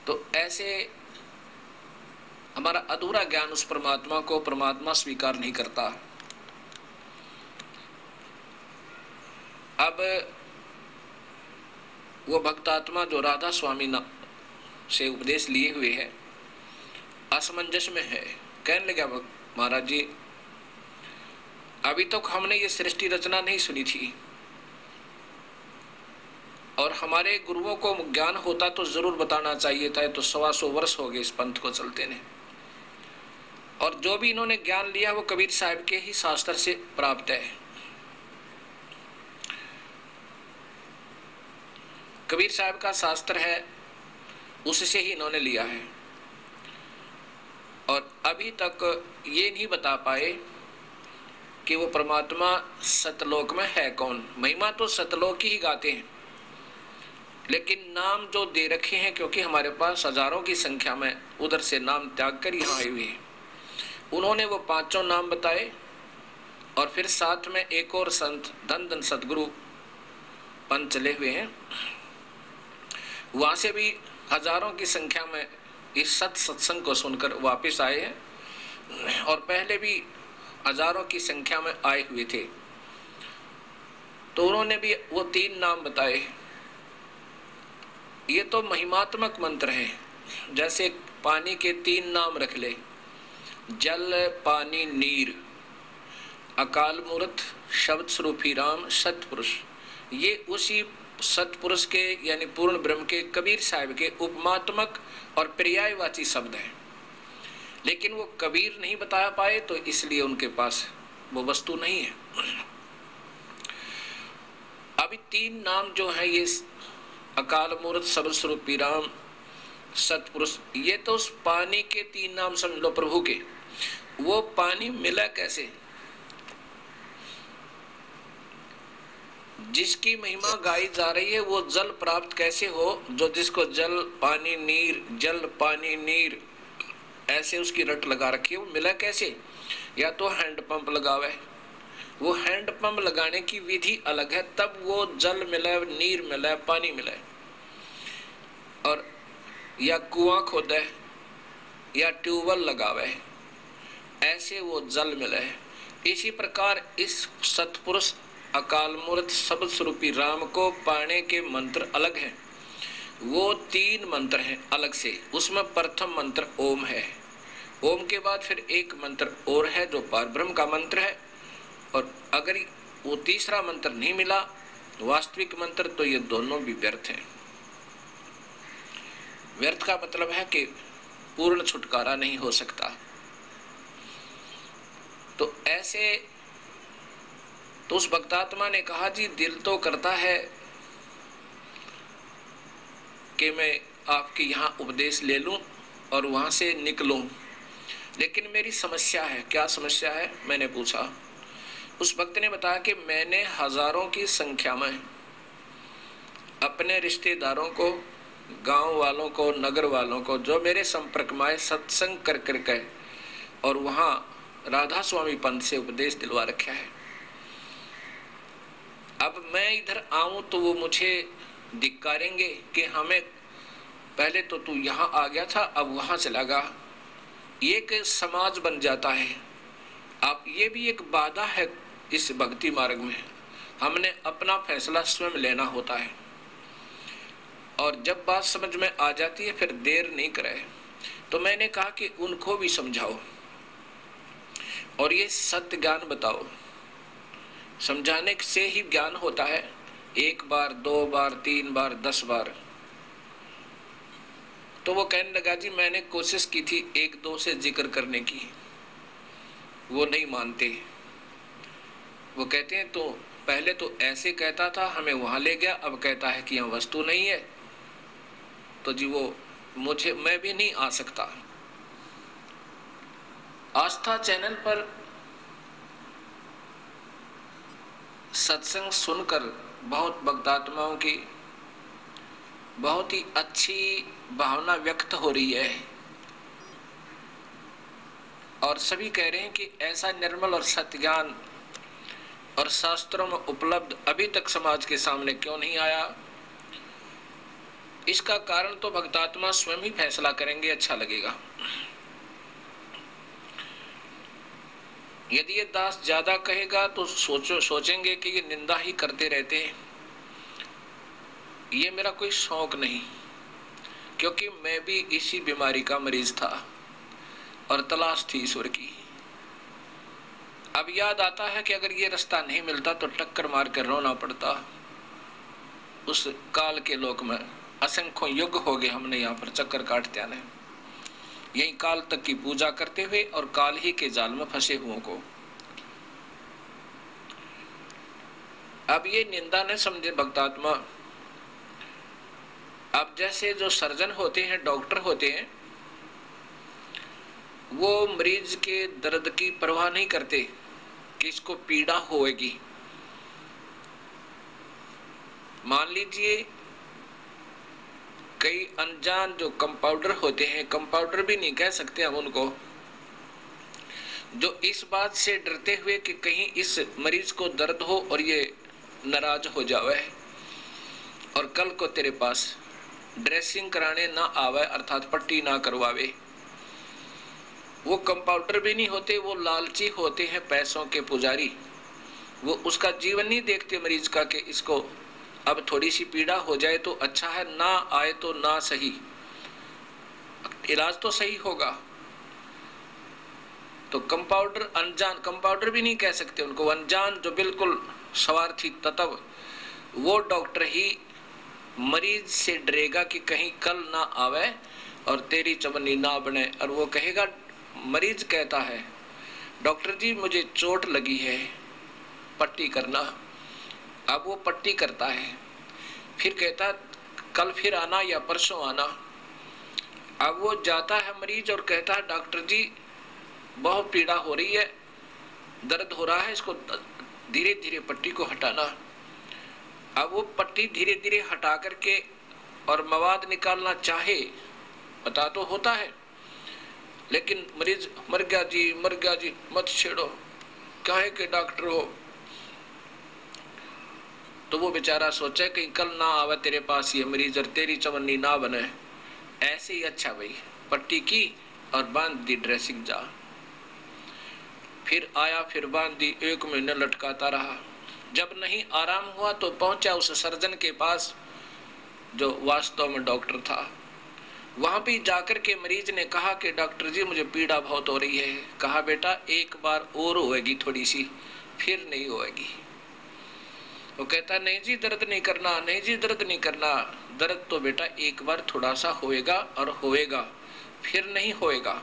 तो ऐसे हमारा अधूरा ज्ञान उस परमात्मा को परमात्मा स्वीकार नहीं करता। अब वो भक्तात्मा जो राधा स्वामी से उपदेश लिए हुए है, असमंजस में है। कहने लगा महाराज जी, अभी तक हमने ये सृष्टि रचना नहीं सुनी थी, और हमारे गुरुओं को ज्ञान होता तो जरूर बताना चाहिए था। तो 125 वर्ष हो गए इस पंथ को चलते ने, और जो भी इन्होंने ज्ञान लिया वो कबीर साहब के ही शास्त्र से प्राप्त है। कबीर साहब का शास्त्र है, उससे ही इन्होंने लिया है। और अभी तक ये नहीं बता पाए कि वो परमात्मा सतलोक में है कौन। महिमा तो सतलोक ही गाते हैं, लेकिन नाम जो दे रखे हैं, क्योंकि हमारे पास हजारों की संख्या में उधर से नाम त्याग कर यहाँ आए हुए हैं, उन्होंने वो 5 नाम बताए। और फिर साथ में एक और संत धन धन सतगुरु पंथ चले हुए हैं, वहां से भी हजारों की संख्या में इस सत्संग को सुनकर वापस आए हैं, और पहले भी हजारों की संख्या में आए हुए थे। तो उन्होंने भी वो 3 नाम बताए। ये तो महिमात्मक मंत्र है। जैसे पानी के 3 नाम रख ले, जल पानी नीर, अकाल मूर्त शब्द स्वरूपी राम सतपुरुष। ये उसी सतपुरुष के यानी पूर्ण ब्रह्म के कबीर साहब के उपमात्मक और पर्यायवाची शब्द है। लेकिन वो कबीर नहीं बता पाए, तो इसलिए उनके पास वो वस्तु नहीं है। अभी 3 नाम जो है, ये अकाल मूर्त शब्द स्वरूपी राम सतपुरुष, ये तो उस पानी के 3 नाम समझ लो प्रभु के। वो पानी मिला कैसे? जिसकी महिमा गाई जा रही है वो जल प्राप्त कैसे हो? जो जिसको जल पानी नीर, जल पानी नीर ऐसे उसकी रट लगा रखी है, वो मिला कैसे? या तो हैंडपंप लगावे, वो हैंडपंप लगाने की विधि अलग है, तब वो जल मिला, नीर मिला, पानी मिला। और या कुआं खोदे या ट्यूबवेल लगावे, ऐसे वो जल मिला है। इसी प्रकार इस सतपुरुष अकाल मूर्त शब्द स्वरूपी राम को पाने के मंत्र अलग हैं। वो 3 मंत्र हैं अलग से। उसमें प्रथम मंत्र ओम है, ओम के बाद फिर एक मंत्र और है जो परब्रह्म का मंत्र है। और अगर वो तीसरा मंत्र नहीं मिला, वास्तविक मंत्र, तो ये दोनों भी व्यर्थ हैं। व्यर्थ का मतलब है कि पूर्ण छुटकारा नहीं हो सकता। तो ऐसे तो उस भक्तात्मा ने कहा, जी दिल तो करता है कि मैं आपके यहाँ उपदेश ले लूं और वहां से निकलूं, लेकिन मेरी समस्या है। क्या समस्या है? मैंने पूछा। उस भक्त ने बताया कि मैंने हजारों की संख्या में अपने रिश्तेदारों को, गांव वालों को, नगर वालों को, जो मेरे संपर्क में आए, सत्संग कर करके और वहां राधा स्वामी पंथ से उपदेश दिलवा रखा है। अब मैं इधर आऊं तो वो मुझे धिक्कारेंगे कि हमें पहले तो तू यहाँ आ गया था, अब वहां चला गया। एक समाज बन जाता है। आप ये भी एक बाधा है इस भक्ति मार्ग में। हमने अपना फैसला स्वयं लेना होता है, और जब बात समझ में आ जाती है फिर देर नहीं करे। तो मैंने कहा कि उनको भी समझाओ और ये सत्य ज्ञान बताओ। समझाने से ही ज्ञान होता है। 1 बार 2 बार 3 बार 10 बार। तो वो कहने लगा, जी मैंने कोशिश की थी 1-2 से जिक्र करने की, वो नहीं मानते। वो कहते हैं तो पहले तो ऐसे कहता था, हमें वहां ले गया, अब कहता है कि यहाँ वस्तु नहीं है, तो जी वो मैं भी नहीं आ सकता। आस्था चैनल पर सत्संग सुनकर बहुत भक्तात्माओं की बहुत ही अच्छी भावना व्यक्त हो रही है, और सभी कह रहे हैं कि ऐसा निर्मल और सत्य ज्ञान और शास्त्रों में उपलब्ध अभी तक समाज के सामने क्यों नहीं आया। इसका कारण तो भक्तात्मा स्वयं ही फैसला करेंगे, अच्छा लगेगा। यदि ये दास ज्यादा कहेगा तो सोचेंगे कि ये निंदा ही करते रहते हैं। ये मेरा कोई शौक नहीं, क्योंकि मैं भी इसी बीमारी का मरीज था और तलाश थी ईश्वर की। अब याद आता है कि अगर ये रास्ता नहीं मिलता तो टक्कर मार कर रोना पड़ता। उस काल के लोक में असंख्यों युग हो गए हमने यहाँ पर चक्कर काटते आने, यही काल तक की पूजा करते हुए और काल ही के जाल में फंसे हुओं को। अब ये निंदा न समझे भक्तात्मा। अब जैसे जो सर्जन होते हैं, डॉक्टर होते हैं, वो मरीज के दर्द की परवाह नहीं करते कि इसको पीड़ा होएगी। मान लीजिए कई अनजान जो कंपाउंडर होते हैं, कंपाउंडर भी नहीं कह सकते हम उनको, जो इस बात से डरते हुए कि कहीं इस मरीज को दर्द हो और ये नाराज हो जावे और कल को तेरे पास ड्रेसिंग कराने ना आवे, अर्थात पट्टी ना करवावे, वो कंपाउंडर भी नहीं होते, वो लालची होते हैं, पैसों के पुजारी। वो उसका जीवन नहीं देखते मरीज का कि इसको अब थोड़ी सी पीड़ा हो जाए तो अच्छा है, ना आए तो ना सही, इलाज तो सही होगा। तो कंपाउंडर अनजान, कंपाउंडर भी नहीं कह सकते उनको, अनजान जो बिल्कुल स्वार्थी तत्व, वो डॉक्टर ही मरीज से डरेगा कि कहीं कल ना आवे और तेरी चवन्नी ना बने। और वो कहेगा, मरीज कहता है डॉक्टर जी मुझे चोट लगी है, पट्टी करना। अब वो पट्टी करता है, फिर कहता कल फिर आना या परसों आना। अब वो जाता है मरीज और कहता है डॉक्टर जी बहुत पीड़ा हो रही है, दर्द हो रहा है, इसको धीरे धीरे पट्टी को हटाना। अब वो पट्टी धीरे धीरे हटा करके और मवाद निकालना चाहे, पता तो होता है, लेकिन मरीज मर गया जी मत छेड़ो, काहे के डॉक्टर हो। तो वो बेचारा सोचे कहीं कल ना आवे तेरे पास ये मरीज और तेरी चवन्नी ना बने। ऐसे ही अच्छा भाई, पट्टी की और बांध दी ड्रेसिंग जा, फिर आया, फिर बांध दी, 1 महीना लटकाता रहा। जब नहीं आराम हुआ तो पहुंचा उस सर्जन के पास जो वास्तव में डॉक्टर था। वहां भी जाकर के मरीज ने कहा कि डॉक्टर जी मुझे पीड़ा बहुत हो रही है। कहा बेटा एक बार और होएगी थोड़ी सी, फिर नहीं होएगी। वो कहता नहीं जी दर्द नहीं करना, नहीं जी दर्द नहीं करना। दर्द तो बेटा एक बार थोड़ा सा होएगा और होएगा, फिर नहीं होएगा।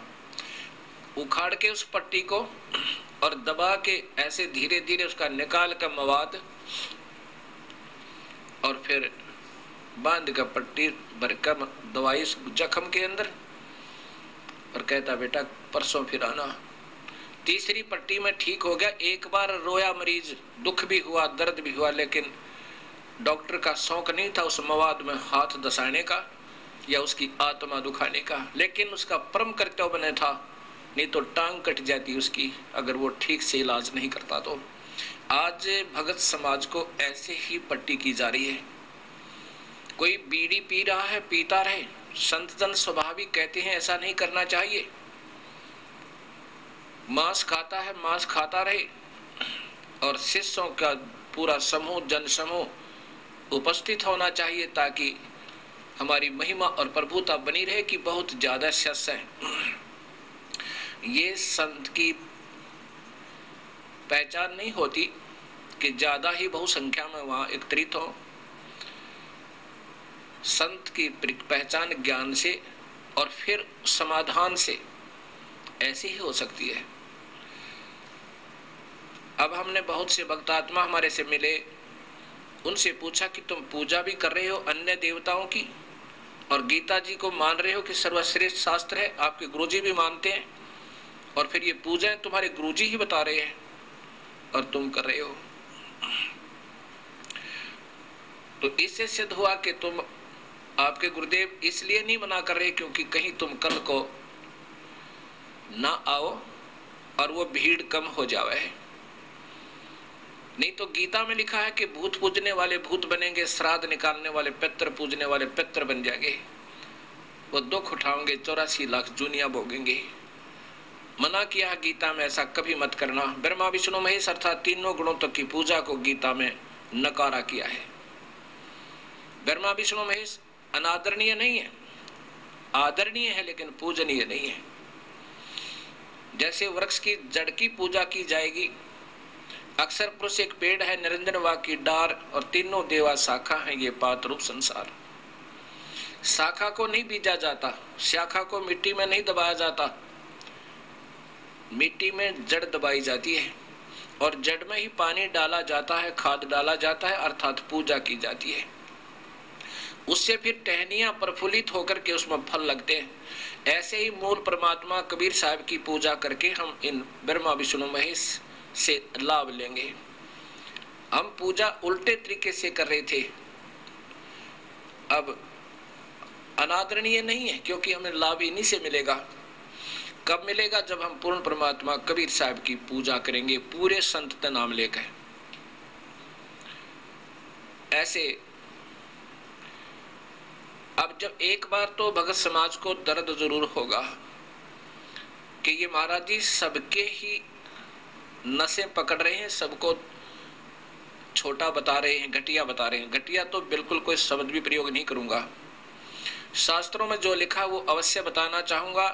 उखाड़ के उस पट्टी को और दबा के ऐसे धीरे धीरे उसका निकाल का मवाद और फिर बांध का पट्टी भरकर दवाई जख्म के अंदर और कहता बेटा परसों फिर आना। तीसरी पट्टी में ठीक हो गया। एक बार रोया मरीज, दुख भी हुआ, दर्द भी हुआ, लेकिन डॉक्टर का शौक नहीं था उस मवाद में हाथ दसाने का या उसकी आत्मा दुखाने का, लेकिन उसका परम कर्तव्य बने था, नहीं तो टांग कट जाती उसकी अगर वो ठीक से इलाज नहीं करता। तो आज भगत समाज को ऐसे ही पट्टी की जा रही है। कोई बीड़ी पी रहा है, पीता रहे, संत जन स्वाभाविक कहते हैं ऐसा नहीं करना चाहिए। मांस खाता है, मांस खाता रहे, और शिष्यों का पूरा समूह, जन समूह उपस्थित होना चाहिए ताकि हमारी महिमा और प्रभुता बनी रहे कि बहुत ज्यादा शिष्य हैं। ये संत की पहचान नहीं होती कि ज्यादा ही बहुसंख्या में वहां एकत्रित हो। संत की पहचान ज्ञान से और फिर समाधान से ऐसी ही हो सकती है। अब हमने बहुत से भक्तात्मा हमारे से मिले, उनसे पूछा कि तुम पूजा भी कर रहे हो अन्य देवताओं की और गीता जी को मान रहे हो कि सर्वश्रेष्ठ शास्त्र है, आपके गुरुजी भी मानते हैं, और फिर ये पूजा तुम्हारे गुरुजी ही बता रहे हैं और तुम कर रहे हो। तो इससे सिद्ध हुआ कि तुम आपके गुरुदेव इसलिए नहीं मना कर रहे क्योंकि कहीं तुम कल को ना आओ और वो भीड़ कम हो जावे। नहीं तो गीता में लिखा है कि भूत पूजने वाले भूत बनेंगे, श्राद्ध निकालने वाले पितर पूजने वाले पितर बन जाएंगे, वो दुख उठाओगे, 84 लाख जूनिया भोगेंगे। मना किया है गीता में, ऐसा कभी मत करना। ब्रह्मा विष्णु महेश अर्थात तीनों गुणों तक की पूजा को गीता में नकारा किया है। ब्रह्मा विष्णु महेश अनादरणीय नहीं है, आदरणीय है लेकिन पूजनीय नहीं है। जैसे वृक्ष की जड़ की पूजा की जाएगी, अक्षर पुरुष एक पेड़ है, निरंजन वा की डार और तीनों देवा शाखा है, ये पात रूप संसार। शाखा को नहीं बीजा जाता, शाखा को मिट्टी में नहीं दबाया जाता, मिट्टी में जड़ दबाई जाती है और जड़ में ही पानी डाला जाता है, खाद डाला जाता है, अर्थात पूजा की जाती है। उससे फिर टहनियां प्रफुल्लित होकर के उसमें फल लगते हैं। ऐसे ही मूल परमात्मा कबीर साहब की पूजा करके हम इन ब्रह्मा विष्णु महेश से लाभ लेंगे। हम पूजा उल्टे तरीके से कर रहे थे, अब अनादरणीय नहीं है, क्योंकि हमें लाभ इन्हीं से मिलेगा। कब मिलेगा? जब हम पूर्ण परमात्मा कबीर साहब की पूजा करेंगे, पूरे संत का नाम लेकर। ऐसे अब जब एक बार तो भगत समाज को दर्द जरूर होगा कि ये महाराज जी सबके ही नसें पकड़ रहे हैं, सबको छोटा बता रहे हैं, घटिया बता रहे हैं। घटिया तो बिल्कुल कोई शब्द भी प्रयोग नहीं करूंगा, शास्त्रों में जो लिखा वो अवश्य बताना चाहूंगा।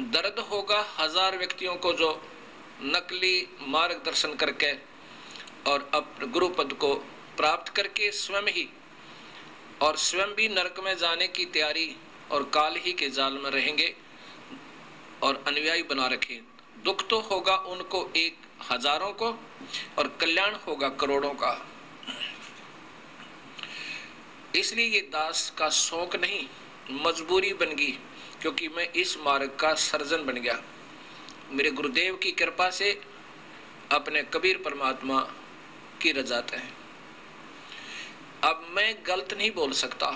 दर्द होगा 1000 व्यक्तियों को जो नकली मार्गदर्शन करके और अपने गुरु पद को प्राप्त करके स्वयं ही और स्वयं भी नरक में जाने की तैयारी और काल ही के जाल में रहेंगे और अनुयायी बना रखे। दुख तो होगा उनको 1000 को और कल्याण होगा करोड़ों का। इसलिए ये दास का शौक नहीं, मजबूरी बन गई, क्योंकि मैं इस मार्ग का सर्जन बन गया। मेरे गुरुदेव की कृपा से अपने कबीर परमात्मा की रजात है। अब मैं गलत नहीं बोल सकता,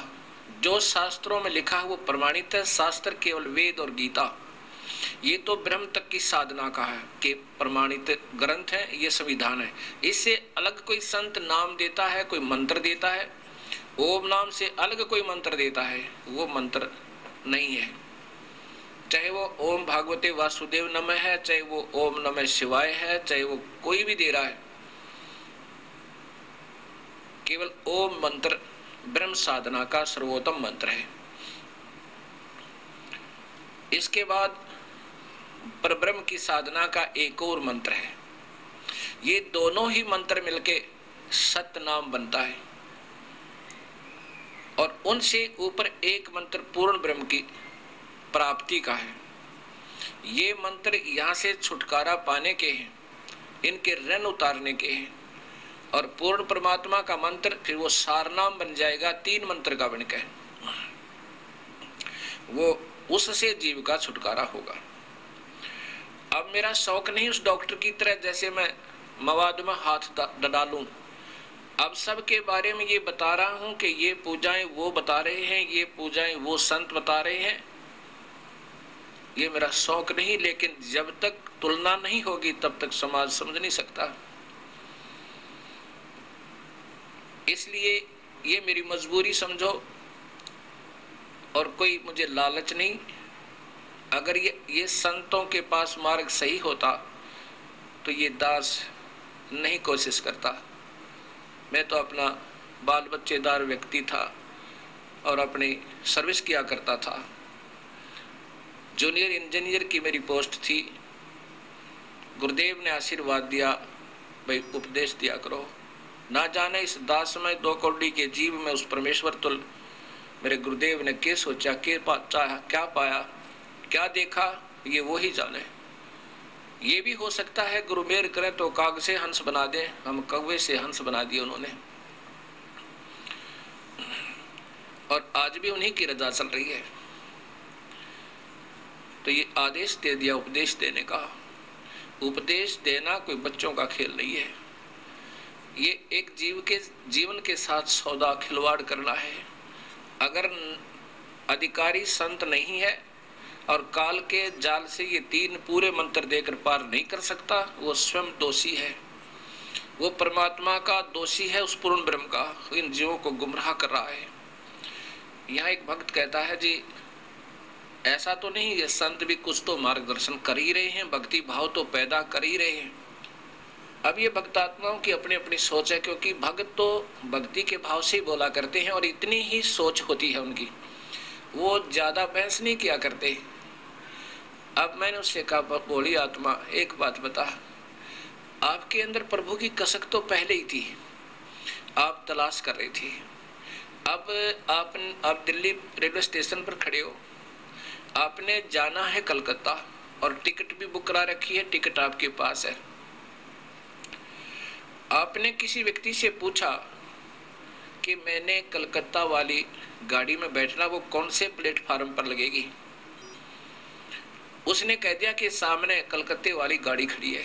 जो शास्त्रों में लिखा है वो प्रमाणित है। शास्त्र केवल वेद और गीता, ये तो ब्रह्म तक की साधना का है कि प्रमाणित ग्रंथ है, ये संविधान है। इससे अलग कोई संत नाम देता है, कोई मंत्र देता है, ओम नाम से अलग कोई मंत्र देता है, वो मंत्र नहीं है। चाहे वो ओम भागवते वासुदेव नमः है, चाहे वो ओम नमः शिवाय है, चाहे वो कोई भी दे रहा है, केवल ओम मंत्र ब्रह्म साधना का सर्वोत्तम मंत्र है। इसके बाद परब्रह्म की साधना का एक और मंत्र है। ये दोनों ही मंत्र मिलके सत्य नाम बनता है और उनसे ऊपर एक मंत्र पूर्ण ब्रह्म की प्राप्ति का है। ये मंत्र यहाँ से छुटकारा पाने के हैं, इनके ऋण उतारने के हैं। और पूर्ण परमात्मा का मंत्र फिर वो सारनाम बन जाएगा, 3 मंत्र का बनकर, वो उससे जीव का छुटकारा होगा। अब मेरा शौक नहीं उस डॉक्टर की तरह जैसे मैं मवाद में हाथ डालूं। अब सबके बारे में ये बता रहा हूं कि ये पूजाएं वो बता रहे हैं, ये पूजाएं वो संत बता रहे हैं, ये मेरा शौक नहीं। लेकिन जब तक तुलना नहीं होगी तब तक समाज समझ नहीं सकता। इसलिए ये मेरी मजबूरी समझो और कोई मुझे लालच नहीं। अगर ये संतों के पास मार्ग सही होता तो ये दास नहीं कोशिश करता। मैं तो अपना बाल बच्चेदार व्यक्ति था और अपनी सर्विस किया करता था। जूनियर इंजीनियर की मेरी पोस्ट थी। गुरुदेव ने आशीर्वाद दिया, भाई उपदेश दिया करो। ना जाने इस दास में 2 करोड़ के जीव में उस परमेश्वर तुल मेरे गुरुदेव ने क्या सोचा, क्या पाया, क्या देखा, ये वो ही जाने। ये भी हो सकता है गुरु मेहर करे तो काग से हंस बना दे, हम कौवे से हंस बना दिए उन्होंने। और आज भी उन्हीं की रजा चल रही है। तो ये आदेश दे दिया उपदेश देने का। उपदेश देना कोई बच्चों का खेल नहीं है। ये एक जीव के जीवन के साथ सौदा खिलवाड़ करना है। अगर अधिकारी संत नहीं है और काल के जाल से ये 3 पूरे मंत्र देकर पार नहीं कर सकता, वो स्वयं दोषी है। वो परमात्मा का दोषी है, उस पूर्ण ब्रह्म का इन जीवों को गुमराह कर रहा है। यहाँ एक भक्त कहता है जी ऐसा तो नहीं, ये संत भी कुछ तो मार्गदर्शन कर ही रहे हैं, भक्ति भाव तो पैदा कर ही रहे हैं। अब ये भक्तात्माओं की अपनी अपनी सोच है, क्योंकि भक्त तो भक्ति के भाव से ही बोला करते हैं और इतनी ही सोच होती है उनकी, वो ज्यादा बहस नहीं किया करते। अब मैंने उससे कहा बोली आत्मा एक बात बता, आपके अंदर प्रभु की कसक तो पहले ही थी, आप तलाश कर रही थी। अब आप दिल्ली रेलवे स्टेशन पर खड़े हो, आपने जाना है कलकत्ता और टिकट भी बुक करा रखी है, टिकट आपके पास है। आपने किसी व्यक्ति से पूछा कि मैंने कलकत्ता वाली गाड़ी में बैठना, वो कौन से प्लेटफार्म पर लगेगी? उसने कह दिया कि सामने कलकत्ते वाली गाड़ी खड़ी है।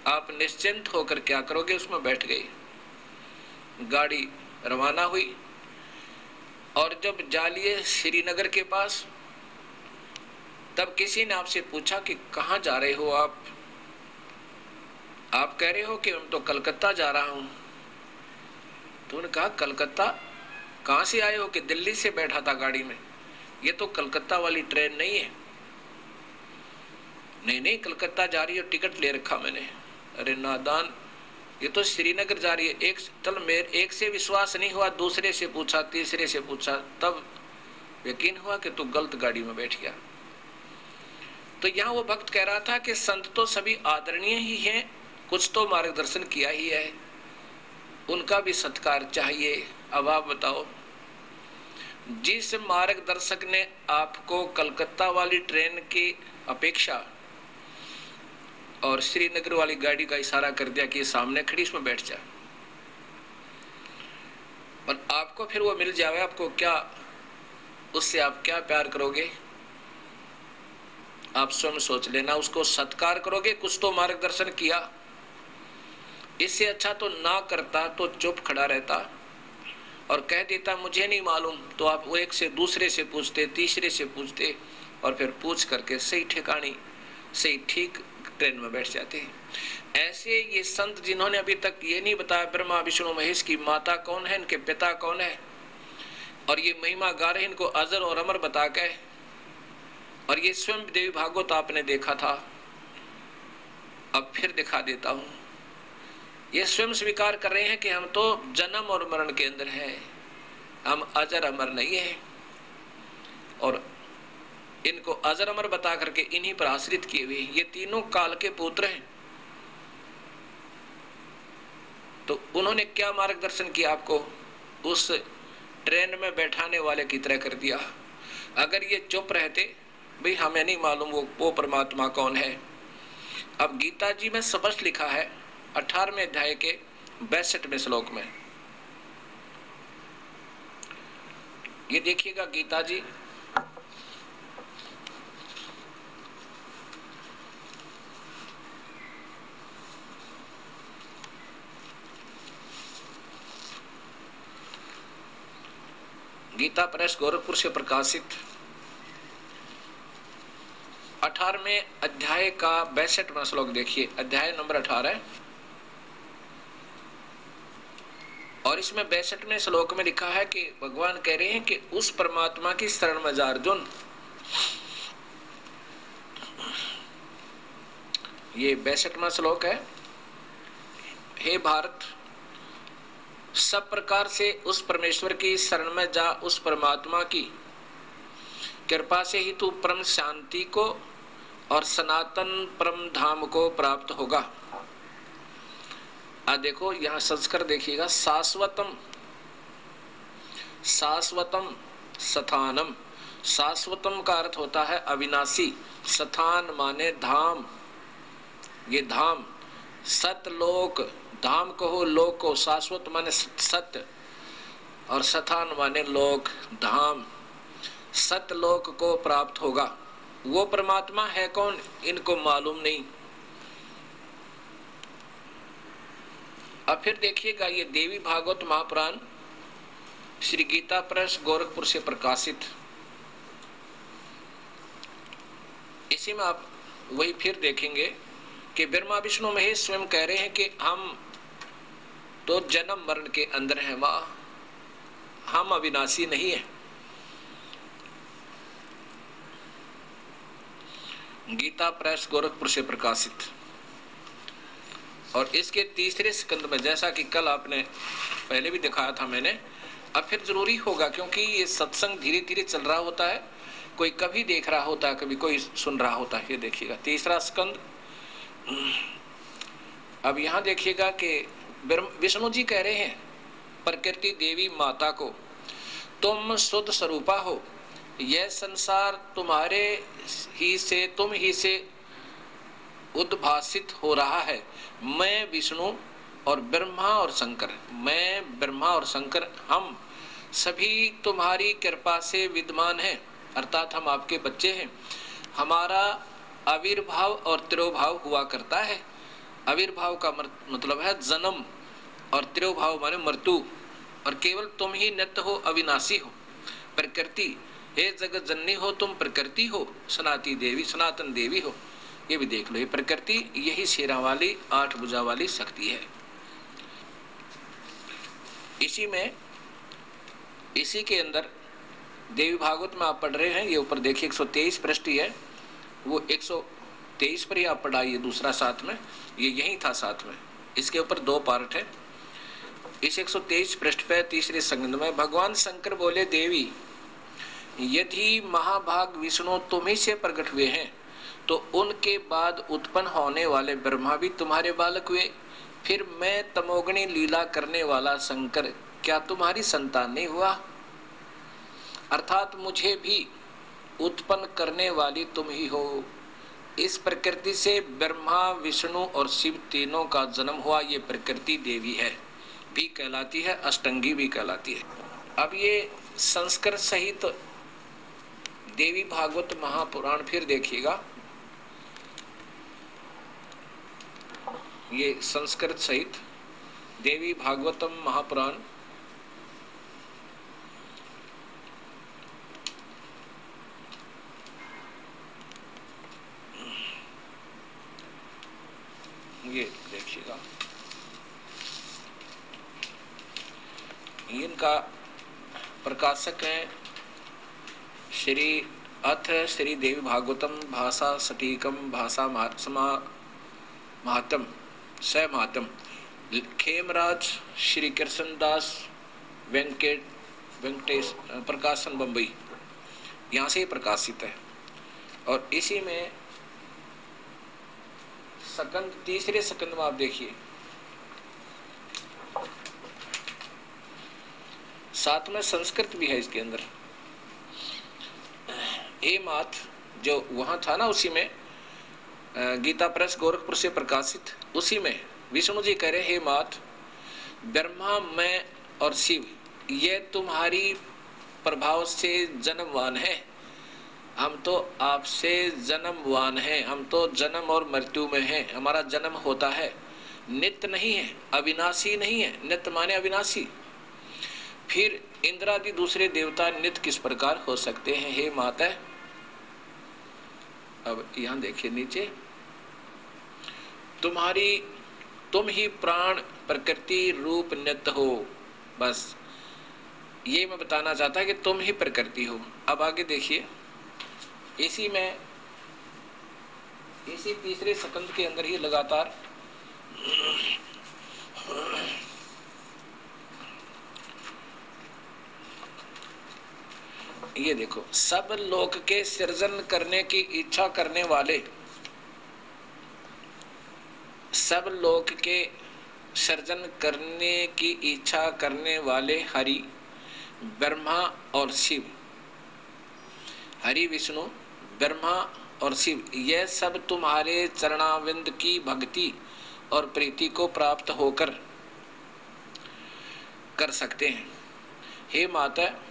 आप निश्चिंत होकर क्या करोगे, उसमें बैठ गए। गाड़ी रवाना हुई और जब जा लिए श्रीनगर के पास, तब किसी ने आपसे पूछा कि कहाँ जा रहे हो आप कह रहे हो कि मैं तो कलकत्ता जा रहा हूं। तो उन्होंने कहा कलकत्ता कहां से आए हो? कि दिल्ली से बैठा था गाड़ी में, ये तो कलकत्ता वाली ट्रेन नहीं है। नहीं कलकत्ता जा रही है, टिकट ले रखा मैंने। अरे नादान, ये तो श्रीनगर जा रही है। एक से विश्वास नहीं हुआ, दूसरे से पूछा, तीसरे से पूछा, तब यकीन हुआ कि तू गलत गाड़ी में बैठ गया। तो यहाँ वो भक्त कह रहा था कि संत तो सभी आदरणीय ही हैं, कुछ तो मार्गदर्शन किया ही है, उनका भी सत्कार चाहिए। अब आप बताओ, जिस मार्गदर्शक ने आपको कलकत्ता वाली ट्रेन की अपेक्षा और श्रीनगर वाली गाड़ी का इशारा कर दिया कि ये सामने खड़ी, इसमें बैठ जा, और आपको फिर वो मिल जाए, आपको क्या, उससे आप क्या प्यार करोगे? आप स्वयं सोच लेना। उसको सत्कार करोगे, कुछ तो मार्गदर्शन किया। इससे अच्छा तो ना करता, तो चुप खड़ा रहता और कह देता मुझे नहीं मालूम। तो आप वो एक से दूसरे से पूछते, तीसरे से पूछते, और फिर पूछ करके सही ठिकानी सही ठीक ट्रेन में बैठ जाते हैं। ऐसे ये संत जिन्होंने अभी तक ये नहीं बताया ब्रह्मा विष्णु महेश की माता कौन है, इनके पिता कौन है, और ये महिमा गा रहे इनको अजर और अमर बता के, और ये स्वयं देवी भागवत आपने देखा था, अब फिर दिखा देता हूं। ये स्वयं स्वीकार कर रहे हैं कि हम तो जन्म और मरण के अंदर हैं, हम अजर अमर नहीं है, और इनको अजर अमर बता करके इन्हीं पर आश्रित किए हुए ये तीनों काल के पुत्र हैं। तो उन्होंने क्या मार्गदर्शन किया आपको? उस ट्रेन में बैठाने वाले की तरह कर दिया। अगर ये चुप रहते, भाई हमें नहीं मालूम वो परमात्मा कौन है। अब गीता जी में स्पष्ट लिखा है 18वें अध्याय के 62वें श्लोक में, ये देखिएगा गीता जी गीता प्रेस गोरखपुर से प्रकाशित 18वें अध्याय का 62वां श्लोक देखिए। अध्याय नंबर 18 और इसमें 62वें श्लोक में लिखा है कि भगवान कह रहे हैं कि उस परमात्मा की शरण में जा अर्जुन। ये 62वां श्लोक है। हे भारत, सब प्रकार से उस परमेश्वर की शरण में जा, उस परमात्मा की कृपा से ही तू परम शांति को और सनातन परम धाम को प्राप्त होगा। देखो यहां संस्कार देखिएगा, शाश्वतम शाश्वतम स्थानम। शाश्वतम का अर्थ होता है अविनाशी, स्थान माने धाम, ये धाम सतलोक, धाम कहो लोक को, शाश्वत माने सत्य और स्थान माने लोक, धाम सतलोक को प्राप्त होगा। वो परमात्मा है कौन, इनको मालूम नहीं। अब फिर देखिएगा ये देवी भागवत महापुराण श्री गीता प्रेस गोरखपुर से प्रकाशित, इसी में आप वही फिर देखेंगे कि ब्रह्मा विष्णु महेश स्वयं कह रहे हैं कि हम तो जन्म मरण के अंदर है माँ, हम अविनाशी नहीं है। गीता प्रेस गोरखपुर से प्रकाशित। और इसके तीसरे स्कंद में, जैसा कि कल आपने पहले भी दिखाया था मैंने, अब फिर जरूरी होगा, क्योंकि ये सत्संग धीरे धीरे चल रहा होता है, कोई कभी देख रहा होता है, कभी कोई सुन रहा होता है। ये देखिएगा तीसरा स्कंद। अब यहां देखिएगा कि विष्णु जी कह रहे हैं प्रकृति देवी माता को, तुम शुद्ध स्वरूपा हो, यह संसार तुम्हारे ही से, तुम ही से उद्भासित हो रहा है। मैं विष्णु और ब्रह्मा और शंकर, मैं ब्रह्मा और शंकर, हम सभी तुम्हारी कृपा से विद्यमान हैं, अर्थात हम आपके बच्चे हैं। हमारा आविर्भाव और तिरोभाव हुआ करता है। आविर्भाव का मतलब है जन्म, और तिरोभाव माने मृत्यु, और केवल तुम ही नित्य हो, अविनाशी हो। प्रकृति, हे जगत जननी हो, तुम प्रकृति हो, सनाती देवी, सनातन देवी हो। ये भी देख लो, ये प्रकृति यही शेरा वाली 8 भुजा वाली शक्ति है। इसी में, इसी के अंदर देवी भागवत में आप पढ़ रहे हैं, ये ऊपर देखिए 123 पृष्ठ है, वो 123 पर ही आप पढ़ाइए, दूसरा साथ में, ये यही था साथ में। इसके ऊपर 2 पार्ट है। इस 123 पृष्ठ पे तीसरे संगंध में भगवान शंकर बोले, देवी यदि महाभाग विष्णु तुम्ही से प्रकट हुए हैं, तो उनके बाद उत्पन्न होने वाले ब्रह्मा भी तुम्हारे बालक हुए। फिर मैं तमोगणी लीला करने वाला शंकर क्या तुम्हारी संतान नहीं हुआ? अर्थात मुझे भी उत्पन्न करने वाली तुम ही हो। इस प्रकृति से ब्रह्मा, विष्णु और शिव तीनों का जन्म हुआ। ये प्रकृति देवी है, भी कहलाती है, अष्टंगी भी कहलाती है। अब ये संस्कृत सहित देवी भागवत महापुराण फिर देखिएगा, ये संस्कृत सहित देवी भागवतम महापुराण, ये देखिएगा, इनका प्रकाशक है श्री देवी भागवतम भाषा सटीकम भाषा महात्म स महात्म, खेमराज श्री कृष्णदास वेंकटेश प्रकाशन बम्बई, यहाँ से प्रकाशित है। और इसी में सकंद, तीसरे सकंद में आप देखिए, साथ में संस्कृत भी है इसके अंदर। ए मात जो वहां था ना, उसी में गीता प्रेस गोरखपुर से प्रकाशित, उसी में विष्णु जी कह रहे, हे मात, ब्रह्मा, मैं और शिव ये तुम्हारी प्रभाव से जन्मवान है। हम तो आपसे जन्मवान हैं, हम तो जन्म और मृत्यु में हैं, हमारा जन्म होता है, नित्य नहीं है, अविनाशी नहीं है। नित्य माने अविनाशी। फिर इंद्रादि दूसरे देवता नित्य किस प्रकार हो सकते हैं हे माता? अब यहां देखिए नीचे, तुम ही प्राण प्रकृति रूप नित्य हो। बस ये मैं बताना चाहता कि तुम ही प्रकृति हो। अब आगे देखिए, इसी में, इसी तीसरे सकंद के अंदर ही लगातार ये देखो, सब लोक के सृजन करने की इच्छा करने वाले, सब लोक के सृजन करने की इच्छा करने वाले हरि, ब्रह्मा और शिव, हरि विष्णु ब्रह्मा और शिव, यह सब तुम्हारे चरणाविंद की भक्ति और प्रीति को प्राप्त होकर कर सकते हैं। हे माता,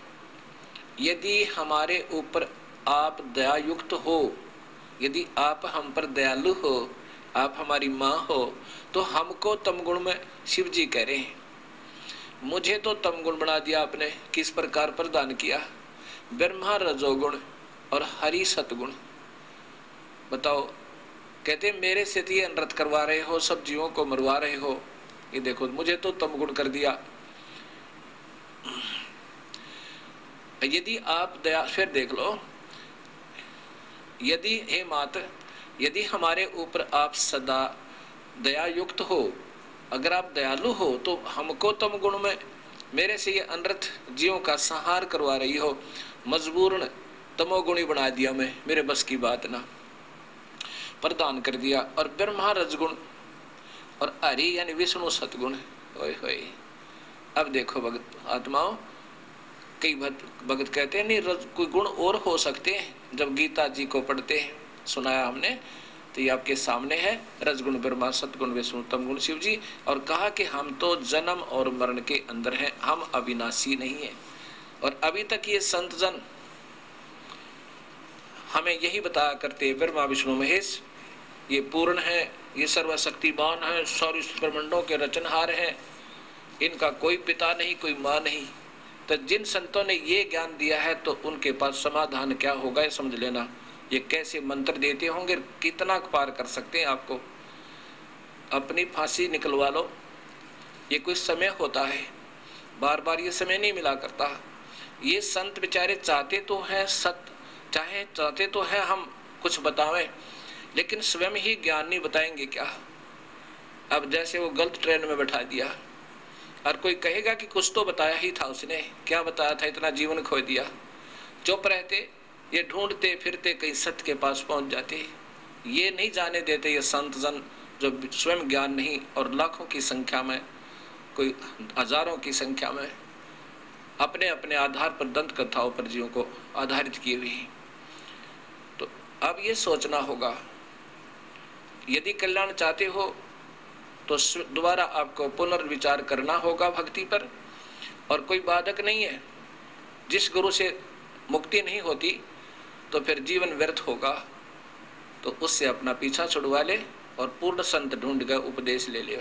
यदि हमारे ऊपर आप दयायुक्त हो, यदि आप हम पर दयालु हो, आप हमारी माँ हो, तो हमको तमगुण में, शिव जी कह रहे हैं, मुझे तो तमगुण बना दिया आपने, किस प्रकार प्रदान किया? ब्रह्मा रजोगुण और हरि सतगुण। बताओ, कहते मेरे से ये अनर्थ करवा रहे हो, सब जीवों को मरवा रहे हो, ये देखो मुझे तो तम गुण कर दिया। यदि आप दया, फिर देख लो, यदि हे मात, यदि हमारे ऊपर आप सदा दया युक्त हो, अगर आप दयालु हो तो हमको तम गुण में मेरे से ये अनर्थ जीवों का संहार करवा रही हो, मजबूरन तमोगुणी बना दिया मैं, मेरे बस की बात ना, प्रदान कर दिया। और ब्रह्मा रजगुण और हरि यानी विष्णु सतगुण। ओए होए, अब देखो भगत आत्माओं, कई भगत कहते हैं नहीं कोई गुण और हो सकते हैं। जब गीता जी को पढ़ते हैं, सुनाया हमने, तो ये आपके सामने है, रजगुण ब्रह्मा, सतगुण विष्णु, तमगुण शिव जी। और कहा कि हम तो जन्म और मरण के अंदर हैं, हम अविनाशी नहीं है। और अभी तक ये संत जन हमें यही बताया करते, ब्रह्मा विष्णु महेश ये पूर्ण है, ये सर्वशक्तिमान है, सारे ब्रह्मांडों के रचनहार हैं, इनका कोई पिता नहीं, कोई माँ नहीं। तो जिन संतों ने ये ज्ञान दिया है तो उनके पास समाधान क्या होगा ये समझ लेना। ये कैसे मंत्र देते होंगे, कितना पार कर सकते हैं आपको। अपनी फांसी निकलवा लो, ये कोई समय होता है, बार बार ये समय नहीं मिला करता। ये संत बेचारे चाहते तो है चाहते तो है हम कुछ बतावें, लेकिन स्वयं ही ज्ञान नहीं बताएंगे क्या। अब जैसे वो गलत ट्रेन में बैठा दिया, और कोई कहेगा कि कुछ तो बताया ही था उसने, क्या बताया था, इतना जीवन खो दिया। चुप रहते, ये ढूंढते फिरते कहीं सत्य के पास पहुंच जाते। ये नहीं जाने देते ये संत जन जो स्वयं ज्ञान नहीं, और लाखों की संख्या में, कोई हजारों की संख्या में अपने अपने आधार पर दंत कथाओं पर जीवों को आधारित किए हुए हैं। तो अब ये सोचना होगा, यदि कल्याण चाहते हो तो दोबारा आपको पुनर्विचार करना होगा भक्ति पर, और कोई बाधक नहीं है। जिस गुरु से मुक्ति नहीं होती तो फिर जीवन व्यर्थ होगा, तो उससे अपना पीछा छुड़वा ले और पूर्ण संत ढूंढ कर उपदेश ले ले।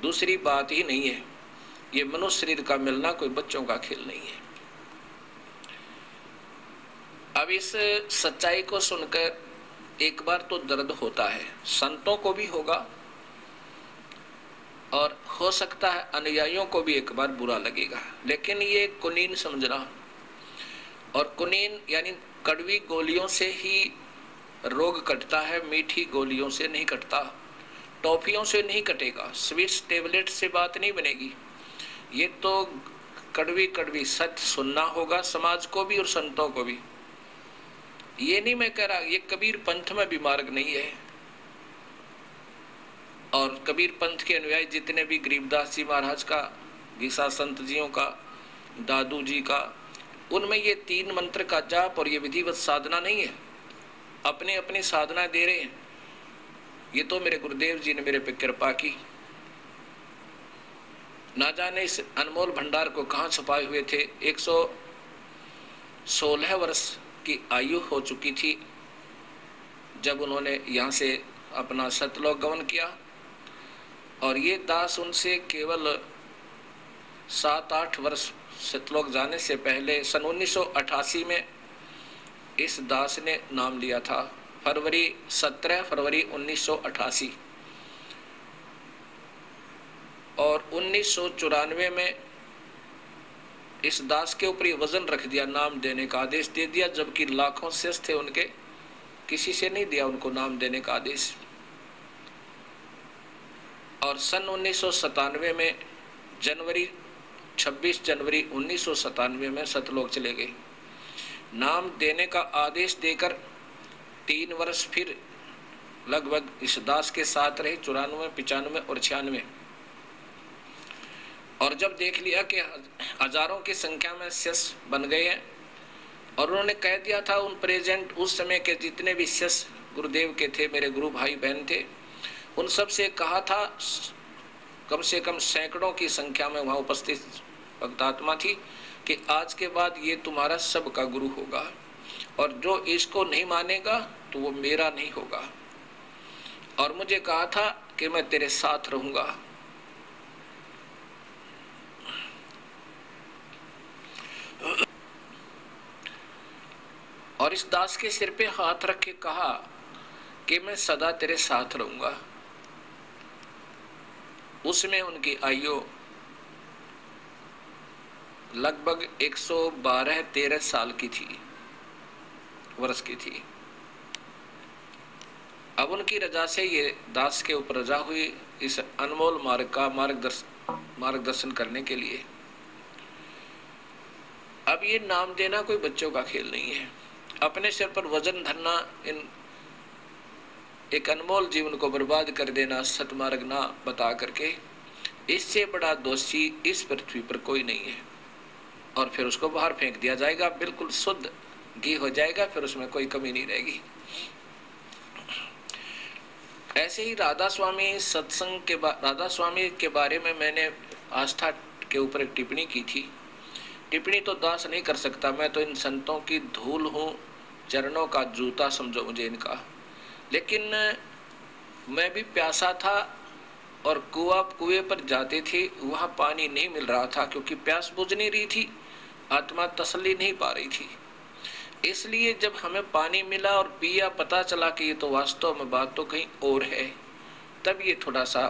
दूसरी बात ही नहीं है। ये मनुष्य शरीर का मिलना कोई बच्चों का खेल नहीं है। अब इस सच्चाई को सुनकर एक बार तो दर्द होता है, संतों को भी होगा, और हो सकता है अनुयायियों को भी एक बार बुरा लगेगा। लेकिन ये कुनीन समझना, और कुनीन यानी कड़वी गोलियों से ही रोग कटता है, मीठी गोलियों से नहीं कटता, टॉफियों से नहीं कटेगा, स्वीट्स टेबलेट से बात नहीं बनेगी। ये तो कड़वी कड़वी सत्य सुनना होगा, समाज को भी और संतों को भी। ये नहीं मैं कह रहा ये कबीर पंथ में भी मार्ग नहीं है, और कबीर पंथ के अनुयायी जितने भी गरीबदास जी महाराज का, गीसा संत जियों का, दादू जी का, उनमें ये 3 मंत्र का जाप और ये विधिवत साधना नहीं है। अपने अपनी साधना दे रहे हैं। ये तो मेरे गुरुदेव जी ने मेरे पे कृपा की, ना जाने इस अनमोल भंडार को कहाँ छुपाए हुए थे। 116 वर्ष की आयु हो चुकी थी जब उन्होंने यहाँ से अपना सतलोक गमन किया, और ये दास उनसे केवल 7-8 वर्ष सतलोक जाने से पहले सन 1988 में इस दास ने नाम लिया था। 17 फरवरी 1988, और 1994 में इस दास के ऊपर वजन रख दिया, नाम देने का आदेश दे दिया, जबकि लाखों शिष्य थे उनके, किसी से नहीं दिया उनको नाम देने का आदेश। और सन 1997 में 26 जनवरी 1997 में सतलोक चले गए। नाम देने का आदेश देकर 3 वर्ष फिर लगभग इस दास के साथ रहे, 94, 95 और 96। और जब देख लिया कि हजारों की संख्या में शिष्य बन गए हैं, और उन्होंने कह दिया था उन प्रेजेंट उस समय के जितने भी शिष्य गुरुदेव के थे, मेरे गुरु भाई बहन थे, उन सब से कहा था, कम से कम सैकड़ों की संख्या में वहां उपस्थित भक्तात्मा थी, कि आज के बाद ये तुम्हारा सबका गुरु होगा, और जो इसको नहीं मानेगा तो वो मेरा नहीं होगा। और मुझे कहा था कि मैं तेरे साथ रहूंगा। और इस दास के सिर पे हाथ रख के कहा कि मैं सदा तेरे साथ रहूंगा। उसमें उनकी आयु लगभग 112-13 साल की थी, वर्ष की थी। अब उनकी रजा से ये दास के ऊपर रजा हुई इस अनमोल मार्ग का मार्गदर्शन करने के लिए। अब ये नाम देना कोई बच्चों का खेल नहीं है। अपने सिर पर वजन धरना, इन एक अनमोल जीवन को बर्बाद कर देना, सतमार्ग ना बता करके, इससे बड़ा दोषी इस पृथ्वी पर कोई नहीं है। और फिर उसको बाहर फेंक दिया जाएगा, बिल्कुल शुद्ध घी हो जाएगा, फिर उसमें कोई कमी नहीं रहेगी। ऐसे ही राधा स्वामी सत्संग के राधा स्वामी के बारे में मैंने आस्था के ऊपर एक टिप्पणी की थी। टिप्पणी तो दास नहीं कर सकता, मैं तो इन संतों की धूल हूँ, चरणों का जूता समझो मुझे इनका। लेकिन मैं भी प्यासा था और कुएं पर जाते थे, वहां पानी नहीं मिल रहा था क्योंकि प्यास बुझ नहीं रही थी, आत्मा तसल्ली नहीं पा रही थी। इसलिए जब हमें पानी मिला और पिया, पता चला कि ये तो वास्तव में बात तो कहीं और है, तब ये थोड़ा सा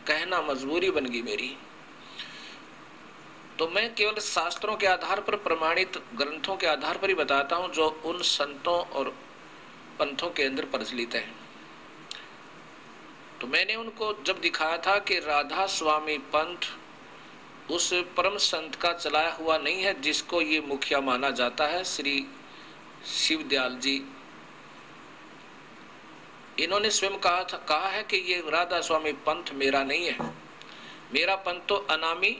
कहना मजबूरी बन गई मेरी। तो मैं केवल शास्त्रों के आधार पर, प्रमाणित ग्रंथों के आधार पर ही बताता हूं जो उन संतों और पंथों के अंदर प्रचलित है। तो मैंने उनको जब दिखाया था कि राधा स्वामी पंथ उस परम संत का चलाया हुआ नहीं है जिसको ये मुखिया माना जाता है, श्री शिवदयाल जी। इन्होंने स्वयं कहा है कि ये राधा स्वामी पंथ मेरा नहीं है, मेरा पंथ तो अनामी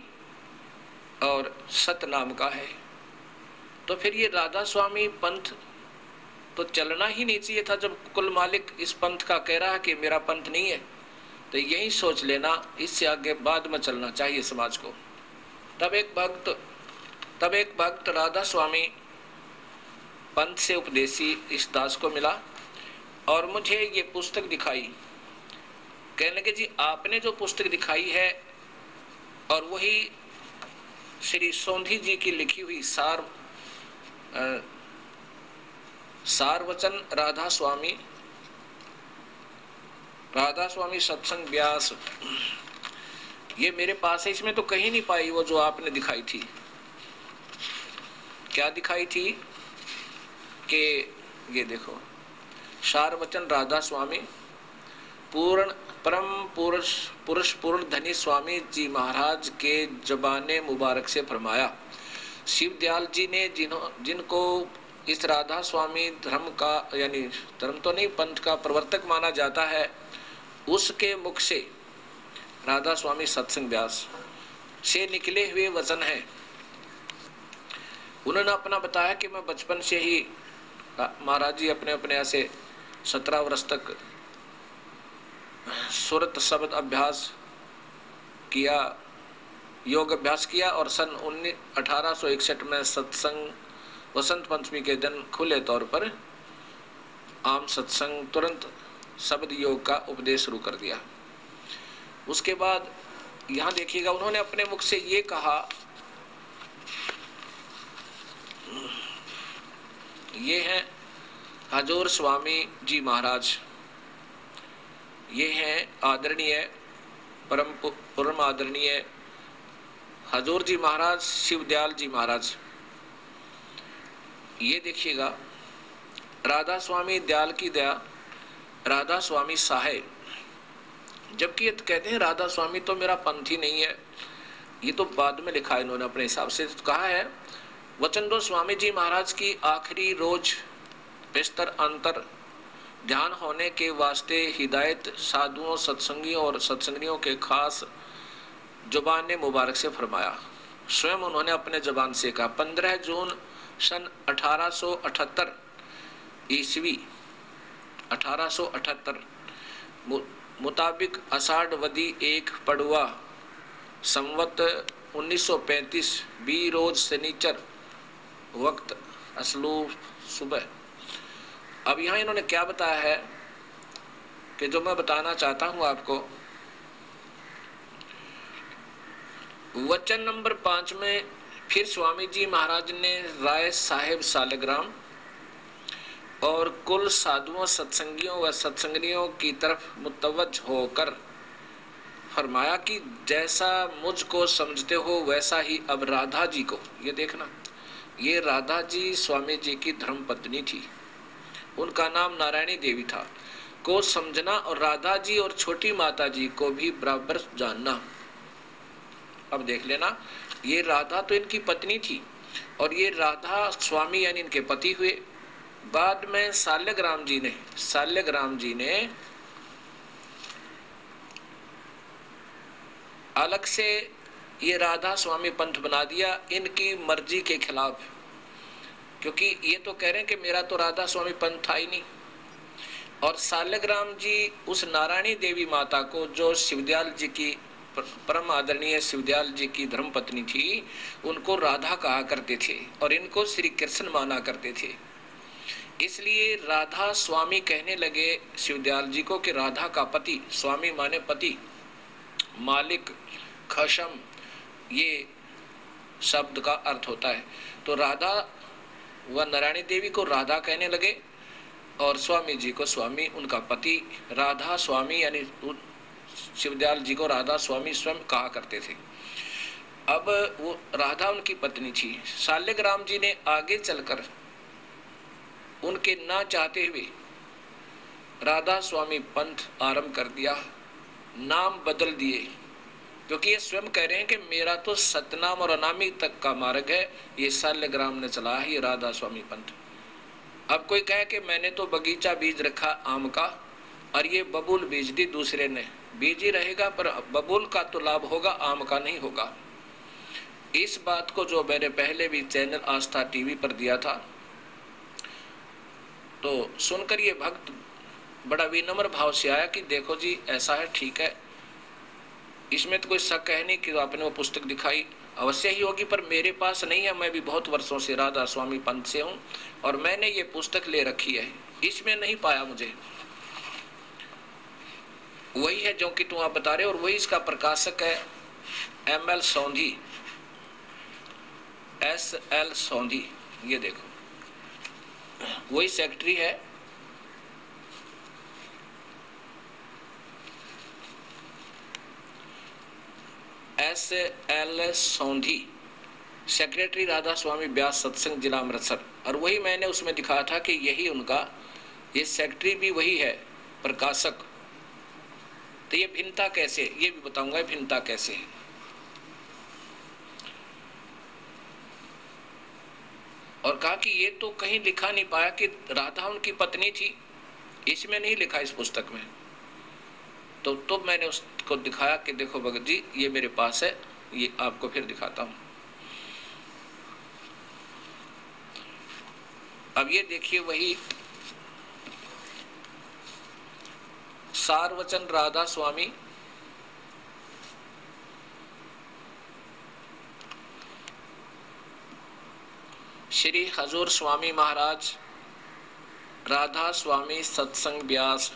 और सतनाम का है। तो फिर ये राधा स्वामी पंथ तो चलना ही नहीं चाहिए था। जब कुल मालिक इस पंथ का कह रहा है कि मेरा पंथ नहीं है, तो यही सोच लेना, इससे आगे बाद में चलना चाहिए समाज को। तब एक भक्त राधा स्वामी पंथ से उपदेशी इस दास को मिला और मुझे ये पुस्तक दिखाई। कहने लगे जी आपने जो पुस्तक दिखाई है और वही श्री सोंधी जी की लिखी हुई सार वचन राधा स्वामी सत्संग व्यास, ये मेरे पास है, इसमें तो कहीं नहीं पाई वो जो आपने दिखाई थी। क्या दिखाई थी कि ये देखो, सार वचन राधा स्वामी परम पुरुष पूर्ण धनी स्वामी जी महाराज के जबाने मुबारक से फरमाया। शिवदयाल जी ने जिनको इस राधा स्वामी धर्म का, यानी धर्म तो नहीं पंथ का प्रवर्तक माना जाता है, उसके मुख से राधा स्वामी सत्संग व्यास से निकले हुए वचन है। उन्होंने अपना बताया कि मैं बचपन से ही, महाराज जी अपने ऐसे 17 वर्ष तक सुरत शब्द अभ्यास किया, योग अभ्यास किया और सन 1861 में सत्संग वसंत पंचमी के दिन खुले तौर पर आम सत्संग तुरंत शब्द योग का उपदेश शुरू कर दिया। उसके बाद यहाँ देखिएगा, उन्होंने अपने मुख से ये कहा, ये हैं हजूर स्वामी जी महाराज, ये हैं आदरणीय परम आदरणीय हजूर जी महाराज शिवदयाल जी महाराज। ये देखिएगा, राधा स्वामी दयाल की दया, राधा स्वामी सहाय। जबकि ये कहते हैं राधा स्वामी तो मेरा पंथ ही नहीं है, ये तो बाद में लिखा है इन्होंने अपने हिसाब से। कहा है वचन दो स्वामी जी महाराज की आखिरी रोज बिस्तर अंतर ध्यान होने के वास्ते हिदायत साधुओं सत्संगियों और सत्संगियों के खास जुबान मुबारक से फरमाया। स्वयं उन्होंने अपने जबान से कहा। 15 जून सन 1878 ईस्वी 1878 मुताबिक आषाढ़ वदी 1 पड़ुआ संवत 1935 बी रोज शनिचर वक्त असलू सुबह। अब यहाँ इन्होंने क्या बताया है कि जो मैं बताना चाहता हूं आपको, वचन नंबर 5 में फिर स्वामी जी महाराज ने राय साहेब सालग्राम और कुल साधुओं सत्संगियों व सत्संगियों की तरफ मुतवज्ज होकर फरमाया कि जैसा मुझको समझते हो वैसा ही अब राधा जी को, ये देखना, ये राधा जी स्वामी जी की धर्म पत्नी थी, उनका नाम नारायणी देवी था, को समझना और राधा जी और छोटी माता जी को भी बराबर जानना। अब देख लेना, ये राधा तो इनकी पत्नी थी और ये राधा स्वामी यानी इनके पति हुए। बाद में साल्यग्राम जी ने अलग से ये राधा स्वामी पंथ बना दिया इनकी मर्जी के खिलाफ, क्योंकि ये तो कह रहे हैं कि मेरा तो राधा स्वामी पंथ था ही नहीं। और साल्यग्राम जी उस नारायणी देवी माता को, जो शिवदयाल जी की परम आदरणीय शिवदयाल जी की धर्मपत्नी थी, उनको राधा कहा करते थे और इनको श्री कृष्ण माना करते थे। इसलिए राधा स्वामी कहने लगे शिवदयाल जी को कि राधा का पति, स्वामी माने पति, मालिक, खशम, ये शब्द का अर्थ होता है। तो राधा व नारायणी देवी को राधा कहने लगे और स्वामी जी को स्वामी, उनका पति राधा स्वामी यानी शिवदयाल जी को राधा स्वामी स्वयं कहा करते थे। अब वो राधा उनकी पत्नी थी। साल्यग्राम जी ने आगे चलकर उनके ना चाहते हुए राधा स्वामी पंथ आरंभ कर दिया, नाम बदल दिए, क्योंकि ये स्वयं कह रहे हैं कि मेरा तो सतनाम और अनामी तक का मार्ग है, ये साल्यग्राम ने चला है, ये राधा स्वामी पंथ। अब कोई कहे कि मैंने तो बगीचा बीज रखा आम का और ये बबूल बीज दी दूसरे ने, बीज ही रहेगा पर बबूल का तो लाभ होगा, आम का नहीं होगा। इस बात को जो मैंने पहले भी चैनल आस्था टीवी पर दिया था, तो सुनकर ये भक्त बड़ा विनम्र भाव से आया कि देखो जी ऐसा है, ठीक है, इसमें तो कोई शक है नहीं कि आपने वो पुस्तक दिखाई, अवश्य ही होगी, पर मेरे पास नहीं है, मैं भी बहुत वर्षों से राधा स्वामी पंथ से हूँ और मैंने ये पुस्तक ले रखी है, इसमें नहीं पाया मुझे। वही है जो कि तुम आप बता रहे हो और वही इसका प्रकाशक है ML सौंधी, SL सौंधी, ये देखो वही सेक्रेटरी है। SL सौंधी, सेक्रेटरी राधा स्वामी व्यास सत्संग जिला अमृतसर। और वही मैंने उसमें दिखाया था कि यही उनका, ये सेक्रेटरी भी वही है, प्रकाशक। तो ये भिन्नता कैसे, ये भी बताऊंगा भिन्नता कैसे है। और कहा कि ये तो कहीं लिखा नहीं पाया कि राधा उनकी पत्नी थी, इसमें नहीं लिखा इस पुस्तक में। तो मैंने उसको दिखाया कि देखो भगत जी ये मेरे पास है, ये आपको फिर दिखाता हूं। अब ये देखिए वही सारवचन राधा स्वामी, श्री हजूर स्वामी महाराज, राधा स्वामी सत्संग व्यास,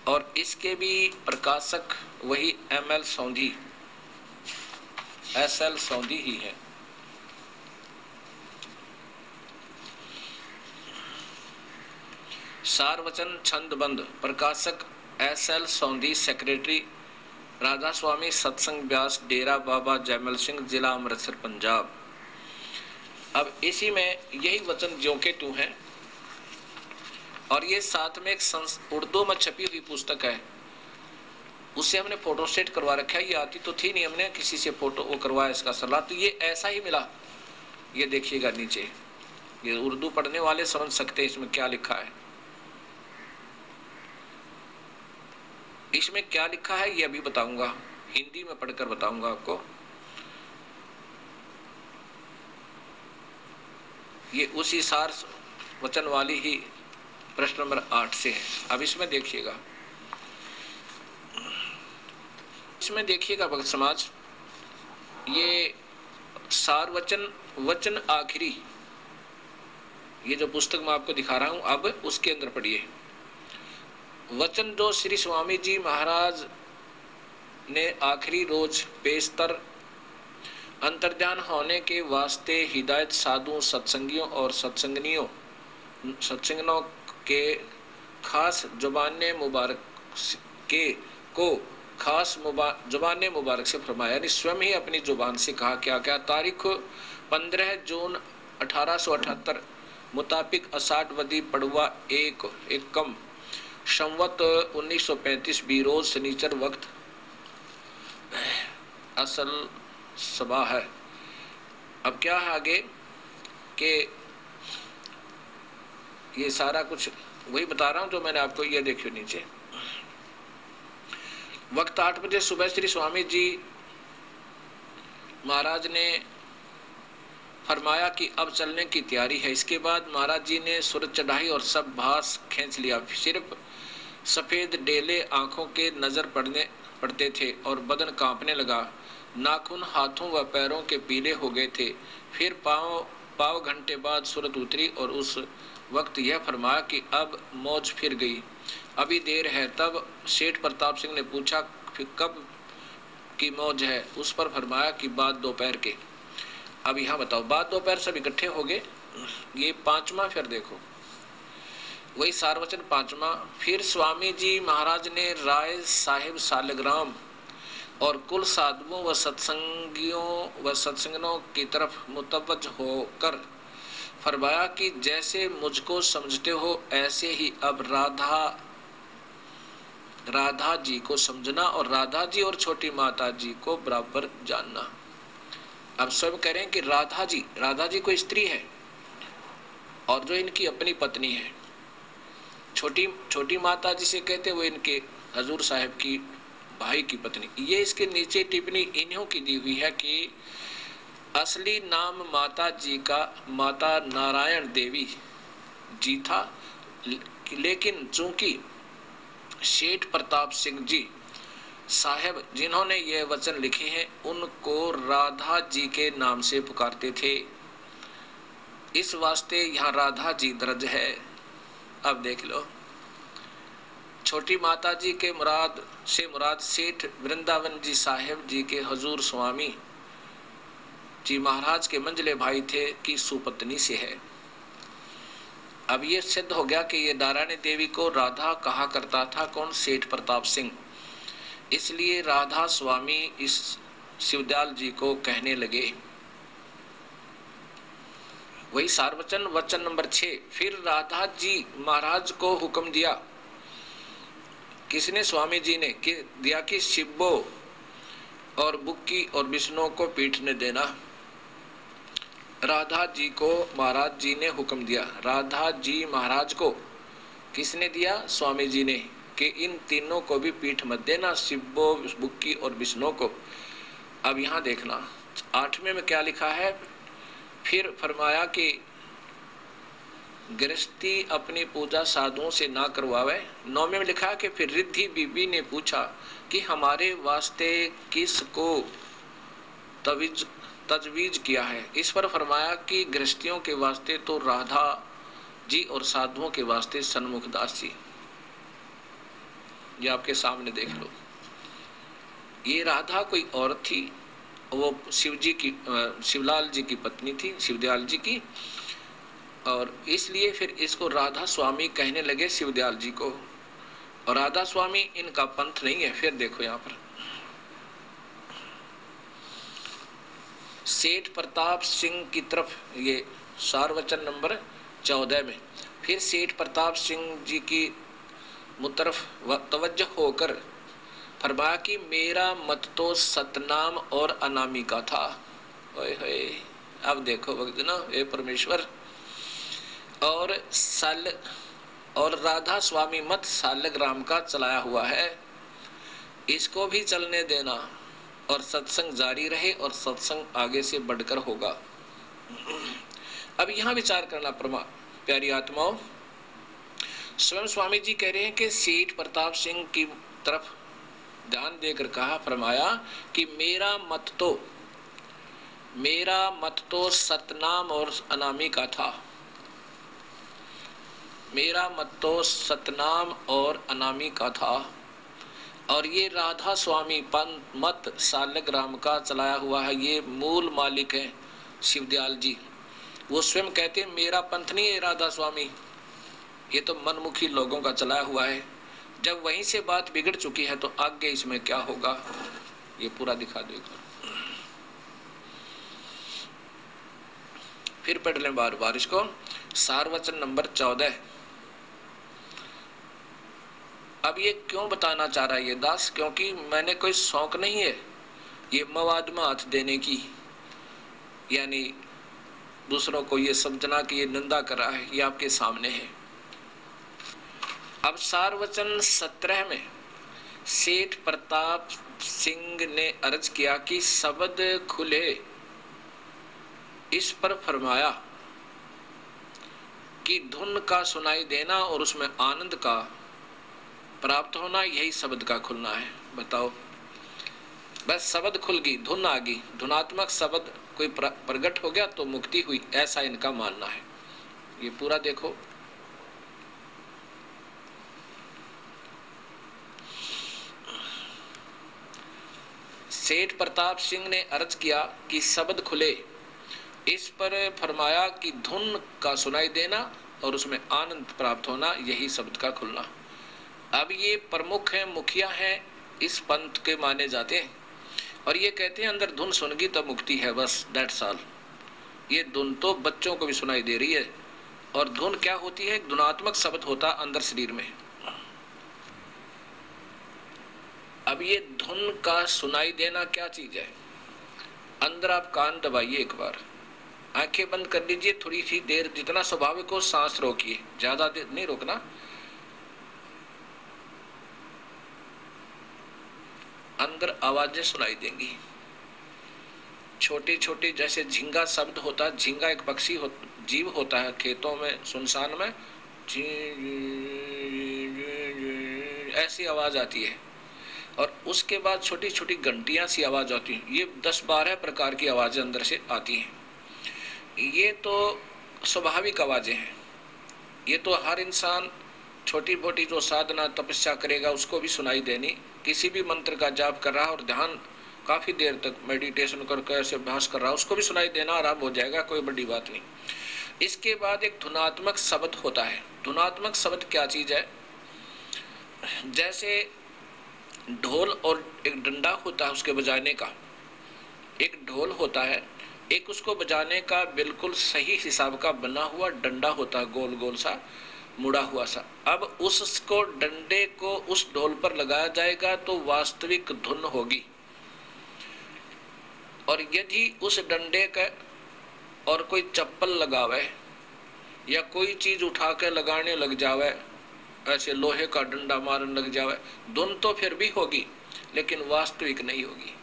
और इसके भी प्रकाशक वही ML सौंधी, SL सौंधी ही है। सारवचन छंदबंद, प्रकाशक SL सौंधी, सेक्रेटरी राधा स्वामी सत्संग व्यास, डेरा बाबा जयमल सिंह, जिला अमृतसर, पंजाब। अब इसी में यही वचन ज्यों के त्यों है और ये साथ में एक उर्दू में छपी हुई पुस्तक है, उससे हमने फोटो सेट करवा रखा है। ये आती तो थी नहीं, हमने किसी से फोटो वो करवाया इसका सलाह, तो ये ऐसा ही मिला। ये देखिएगा नीचे, ये उर्दू पढ़ने वाले समझ सकते हैं इसमें क्या लिखा है। इसमें क्या लिखा है ये अभी बताऊंगा, हिंदी में पढ़कर बताऊंगा आपको। ये उसी सार वचन वाली ही प्रश्न नंबर 8 से है। अब इसमें देखिएगा, इसमें देखिएगा भक्त समाज, ये सार वचन, वचन आखिरी, ये जो पुस्तक मैं आपको दिखा रहा हूं अब उसके अंदर पढ़िए। वचन जो श्री स्वामी जी महाराज ने आखिरी रोज पेशतर अंतर्ध्यान होने के वास्ते हिदायत साधु सत्संगियों और सत्संगनियों के खास जुबान मुबारक के को खास जुबान मुबारक से फरमाया, यानी स्वयं ही अपनी जुबान से कहा। क्या क्या? तारीख 15 जून 1878 मुताबिक अषाढ़ वदी पड़ुआ एक एकम संवत 1935 बीरोज शनिचर वक्त असल सभा है। अब क्या है आगे कि ये सारा कुछ वही बता रहा हूं जो मैंने आपको, ये देखियो नीचे। वक्त 8 बजे सुबह श्री स्वामी जी महाराज ने फरमाया कि अब चलने की तैयारी है। इसके बाद महाराज जी ने सूरज चढ़ाई और सब भास खींच लिया। सिर्फ सफेद डेले आंखों के नजर पड़ते थे और बदन कांपने लगा। नाखून हाथों व पैरों के पीले हो गए थे। फिर पाव घंटे बाद सूरज उतरी और उस वक्त यह फरमाया कि अब मौज फिर गई, अभी देर है। तब सेठ प्रताप सिंह ने पूछा कब की मौज है? उस पर फरमाया कि बाद दोपहर के। अब यहाँ बताओ, बाद दोपहर सब इकट्ठे हो गए। ये पांचवा, फिर देखो वही सार्वचन पांचवा। फिर स्वामी जी महाराज ने राय साहिब सालग्राम और कुल साधुओं व सत्संगियों व सत्संगनों की तरफ मुतवज्ज होकर फरमाया कि जैसे मुझको समझते हो ऐसे ही अब राधा जी को समझना और राधा जी और छोटी माता जी को बराबर जानना। अब सब कह रहे हैं कि राधा जी कोई स्त्री है और जो इनकी अपनी पत्नी है। छोटी माता जिसे कहते वो इनके हजूर साहब की भाई की पत्नी। ये इसके नीचे टिप्पणी इन्हों की दी हुई है कि असली नाम माता जी का माता नारायण देवी जी था, लेकिन चूंकि सेठ प्रताप सिंह जी साहब जिन्होंने ये वचन लिखे हैं उनको राधा जी के नाम से पुकारते थे, इस वास्ते यहाँ राधा जी दर्ज है। अब देख लो, छोटी माता जी के मुराद सेठ वृंदावन जी साहेब जी के हजूर स्वामी जी महाराज के मंझले भाई थे की सुपत्नी से है। अब ये सिद्ध हो गया कि ये नारायणी देवी को राधा कहा करता था कौन? सेठ प्रताप सिंह। इसलिए राधा स्वामी इस शिवदयाल जी को कहने लगे। वही सार्वचन वचन नंबर 6। फिर राधा जी महाराज को हुक्म दिया, किसने? स्वामी जी ने दिया कि शिब्बो और बुक्की और विष्णु को पीटने देना। राधा जी को महाराज जी ने हुक्म दिया। राधा जी महाराज को किसने दिया? स्वामी जी ने, कि इन तीनों को भी पीठ मत देना, शिब्बो, बुक्की और विष्णु को। अब यहाँ देखना 8वें में क्या लिखा है। फिर फरमाया कि गृहस्थी अपनी पूजा साधुओं से ना करवावे। 9वें में लिखा है कि फिर रिद्धि बीबी ने पूछा कि हमारे वास्ते किसको तजवीज किया है? इस पर फरमाया कि गृहस्थियों के वास्ते तो राधा जी और साधुओं के वास्ते सन्मुखदास जी। ये आपके सामने देख लो। ये राधा कोई औरत थी, वो शिवलाल जी की पत्नी थी, शिवदयाल जी की, और इसलिए फिर इसको राधा स्वामी कहने लगे शिवदयाल जी को। और राधा स्वामी इनका पंथ नहीं है। फिर देखो यहाँ पर सेठ प्रताप सिंह की तरफ, ये सार्वचन नंबर 14 में, फिर सेठ प्रताप सिंह जी की मुतरफ तवज्जो होकर फरमाया कि मेरा मत तो सतनाम और अनामिका था। ओए होए, अब देखो भक्तजनों, ये परमेश्वर और राधा स्वामी मत सालग्राम का चलाया हुआ है, इसको भी चलने देना और सत्संग जारी रहे और सत्संग आगे से बढ़कर होगा। अब यहाँ विचार करना प्यारी आत्माओं। स्वयं स्वामी जी कह रहे हैं कि सेठ प्रताप सिंह की तरफ ध्यान देकर कहा, फरमाया कि मेरा मत तो सतनाम और अनामिका था। मेरा मत तो सतनाम और अनामिका था और ये राधा स्वामी पंथ मत सालग्राम का चलाया हुआ है। ये मूल मालिक है शिवदयाल जी। वो स्वयं कहते हैं मेरा पंथ नहीं है राधा स्वामी, ये तो मनमुखी लोगों का चलाया हुआ है। जब वहीं से बात बिगड़ चुकी है तो आगे इसमें क्या होगा ये पूरा दिखा दो एक बार। फिर पढ़ लें बार बार इसको। सार वचन नंबर 14। अब ये क्यों बताना चाह रहा है ये दास, क्योंकि मैंने कोई शौक नहीं है ये मवाद में हाथ देने की, यानी दूसरों को ये समझना कि ये निंदा कर रहा है, ये आपके सामने है। अब सार वचन 17 में सेठ प्रताप सिंह ने अर्ज किया कि शब्द खुले, इस पर फरमाया कि धुन का सुनाई देना और उसमें आनंद का प्राप्त होना, यही शब्द का खुलना है। बताओ, बस शब्द खुल गई, धुन आ गई, धुनात्मक शब्द कोई प्रकट हो गया तो मुक्ति हुई, ऐसा इनका मानना है। ये पूरा देखो। सेठ प्रताप सिंह ने अर्ज किया कि शब्द खुले, इस पर फरमाया कि धुन का सुनाई देना और उसमें आनंद प्राप्त होना, यही शब्द का खुलना। अब ये प्रमुख है, मुखिया है, इस पंथ के माने जाते हैं और ये कहते हैं अंदर धुन सुन गई तब मुक्ति है, बस दैट्स ऑल। ये धुन तो बच्चों को भी सुनाई दे रही है और धुन क्या होती है, धुनात्मक शब्द होता अंदर शरीर में। अब ये धुन का सुनाई देना क्या चीज है, अंदर आप कान दबाइए एक बार, आंखें बंद कर लीजिए थोड़ी सी देर, जितना स्वाभाविक हो सांस रोकिए, ज्यादा देर नहीं रोकना। अंदर आवाजें सुनाई देंगी, छोटी छोटी, जैसे झींगा शब्द होता है, झींगा एक पक्षी जीव होता है खेतों में सुनसान में, ऐसी आवाज आती है और उसके बाद छोटी छोटी घंटियां सी आवाज आती है। ये 10-12 प्रकार की आवाजें अंदर से आती हैं। ये तो स्वाभाविक आवाजें हैं, ये तो हर इंसान छोटी मोटी जो साधना तपस्या करेगा उसको भी सुनाई देनी। किसी भी मंत्र का जाप कर रहा है और ध्यान काफी देर तक मेडिटेशन करके ऐसे अभ्यास कर रहा है, उसको भी सुनाई देना आराम हो जाएगा, कोई बड़ी बात नहीं। इसके बाद एक धुनात्मक शब्द होता है। धुनात्मक शब्द क्या चीज है, जैसे ढोल और एक डंडा होता है उसके बजाने का, एक ढोल होता है, एक उसको बजाने का बिल्कुल सही हिसाब का बना हुआ डंडा होता है, गोल गोल सा मुड़ा हुआ सा। अब उसको डंडे को उस ढोल पर लगाया जाएगा तो वास्तविक धुन होगी, और यदि उस डंडे का और कोई चप्पल लगावे या कोई चीज उठा के लगाने लग जावे, ऐसे लोहे का डंडा मारने लग जावे, धुन तो फिर भी होगी लेकिन वास्तविक नहीं होगी।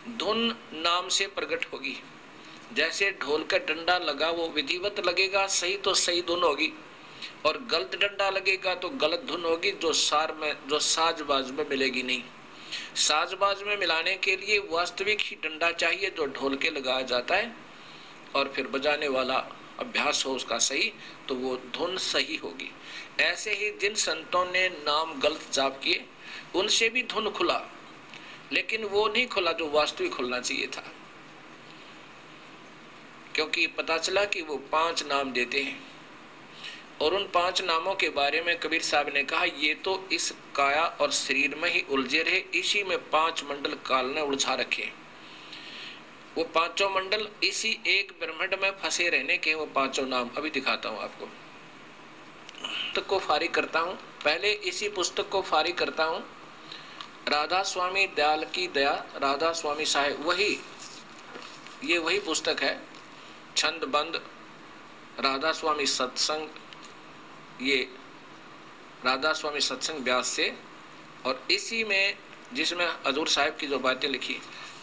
धुन नाम से प्रकट होगी। जैसे ढोल का डंडा लगा वो विधिवत लगेगा, सही तो सही धुन होगी, और गलत डंडा लगेगा तो गलत धुन होगी, जो सार में जो साजबाज में मिलेगी नहीं। साजबाज में मिलाने के लिए वास्तविक ही डंडा चाहिए जो ढोल के लगाया जाता है, और फिर बजाने वाला अभ्यास हो उसका सही, तो वो धुन सही होगी। ऐसे ही जिन संतों ने नाम गलत जाप किए उनसे भी धुन खुला, लेकिन वो नहीं खुला जो वास्तविक खुलना चाहिए था, क्योंकि पता चला कि वो 5 नाम देते हैं और उन 5 नामों के बारे में कबीर साहब ने कहा ये तो इस काया और शरीर में ही उलझे रहे, इसी में 5 मंडल काल ने उलझा रखे। वो 5 मंडल इसी एक ब्रह्मांड में फंसे रहने के वो 5 नाम। अभी दिखाता हूं आपको, पुस्तक को फारिग करता हूं, पहले इसी पुस्तक को फारिग करता हूं। राधा स्वामी दयाल की दया, राधा स्वामी साहेब, ये वही पुस्तक है, छंद बंद राधा स्वामी सत्संग, ये राधा स्वामी सत्संग व्यास से, और इसी में जिसमें हजूर साहब की जो बातें लिखी,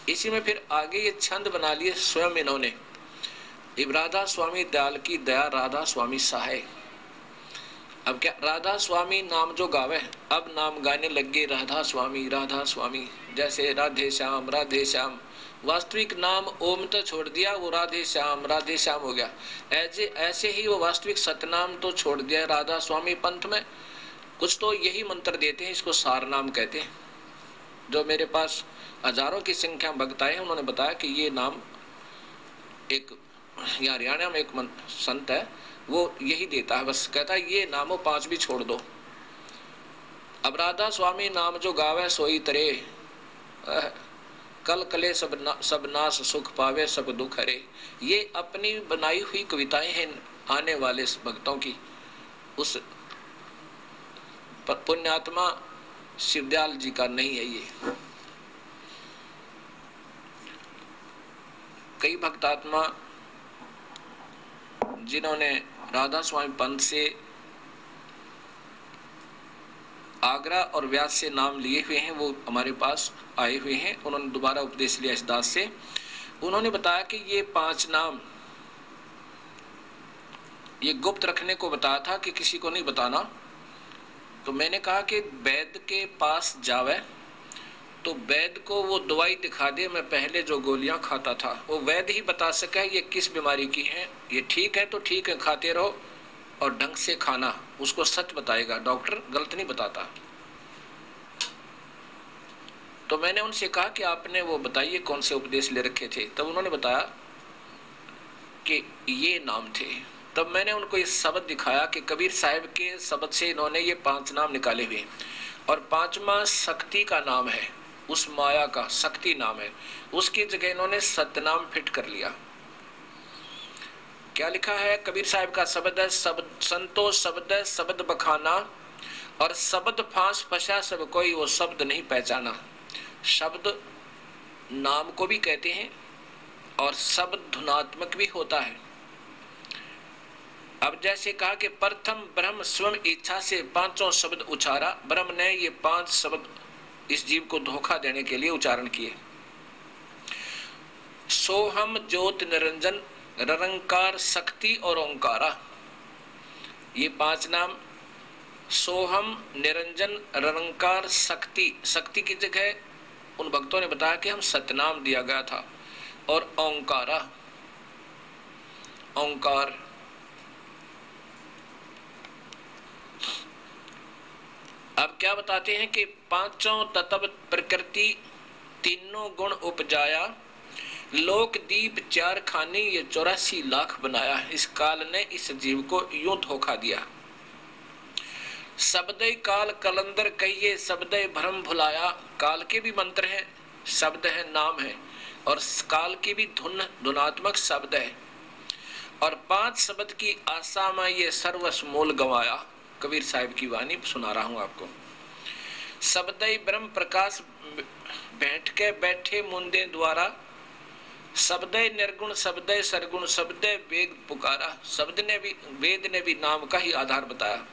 इसी में फिर आगे ये छंद बना लिए स्वयं इन्होंने, राधा स्वामी दयाल की दया, राधा स्वामी साहेब। अब क्या राधा स्वामी नाम जो गावे, अब नाम गाने लग गए राधा स्वामी राधा स्वामी, जैसे राधे श्याम राधे श्याम। वास्तविक नाम ओम तो छोड़ दिया, वो राधे श्याम हो गया। ऐसे ही वो वास्तविक सतनाम तो छोड़ दिया राधा स्वामी पंथ में। कुछ तो यही मंत्र देते हैं, इसको सार नाम कहते हैं। जो मेरे पास हजारों की संख्या भक्त आए, उन्होंने बताया कि ये नाम एक यहाँ हरियाणा में एक संत है, वो यही देता है, बस कहता है ये नामों 5 भी छोड़ दो, अब राधा स्वामी नाम जो गावे सोई तरे, कल कले सब नाश सुख पावे सब दुख हरे। ये अपनी बनाई हुई कविताएं हैं आने वाले भक्तों की। उस पुण्यात्मा शिवदयाल जी का नहीं है ये। कई भक्तात्मा जिन्होंने राधा स्वामी पंथ से आगरा और व्यास से नाम लिए हुए हैं वो हमारे पास आए हुए हैं। उन्होंने दोबारा उपदेश लिया इस दास से। उन्होंने बताया कि ये 5 नाम ये गुप्त रखने को बताया था कि किसी को नहीं बताना। तो मैंने कहा कि वैद्य के पास जावे तो वैद्य को वो दवाई दिखा दे। मैं पहले जो गोलियां खाता था वो वैद्य ही बता सके ये किस बीमारी की है। ये ठीक है तो ठीक है, खाते रहो और ढंग से खाना, उसको सच बताएगा, डॉक्टर गलत नहीं बताता। तो मैंने उनसे कहा कि आपने वो बताइए कौन से उपदेश ले रखे थे। तब उन्होंने बताया कि ये नाम थे। तब मैंने उनको ये शब्द दिखाया कि कबीर साहब के शब्द से इन्होंने ये 5 नाम निकाले हुए, और 5वां शक्ति का नाम है, उस माया का शक्ति नाम है। उसकी जगह इन्होंने सतनाम फिट कर लिया। क्या लिखा है कबीर साहब का शब्द है, संतो शब्द है शब्द बखाना, और शब्द फांस फंसा सब कोई वो शब्द नहीं पहचाना। शब्द नाम को भी कहते हैं और शब्द धुनात्मक भी होता है। अब जैसे कहा कि प्रथम ब्रह्म स्वयं इच्छा से 5 शब्द उचारा। ब्रह्म ने ये 5 शब्द इस जीव को धोखा देने के लिए उच्चारण किए। सोहम ज्योत निरंजन निरंकार शक्ति और ओंकारा, ये 5 नाम। सोहम निरंजन निरंकार शक्ति, शक्ति की जगह उन भक्तों ने बताया कि हम सतनाम दिया गया था, और ओंकारा ओंकार। अब क्या बताते हैं कि 5 तत्व प्रकृति तीनों गुण उपजाया, लोक दीप 4 खानी ये 84 लाख बनाया। इस काल ने इस जीव को यूं धोखा दिया। शब्दय काल कलंदर कहिए शब्दय भ्रम भुलाया। काल के भी मंत्र हैं, शब्द है, नाम है, और काल की भी धुनात्मक शब्द है। और 5 शब्द की आशा में ये सर्वस्व मोल गंवाया। कबीर साहब की वाणी सुना रहा हूं आपको। शब्दय ब्रह्म प्रकाश बैठ के बैठे मुंदे द्वारा, शब्दय निर्गुण शब्दय सरगुण शब्दय वेद पुकारा। शब्द ने भी, वेद ने भी नाम का ही आधार बताया,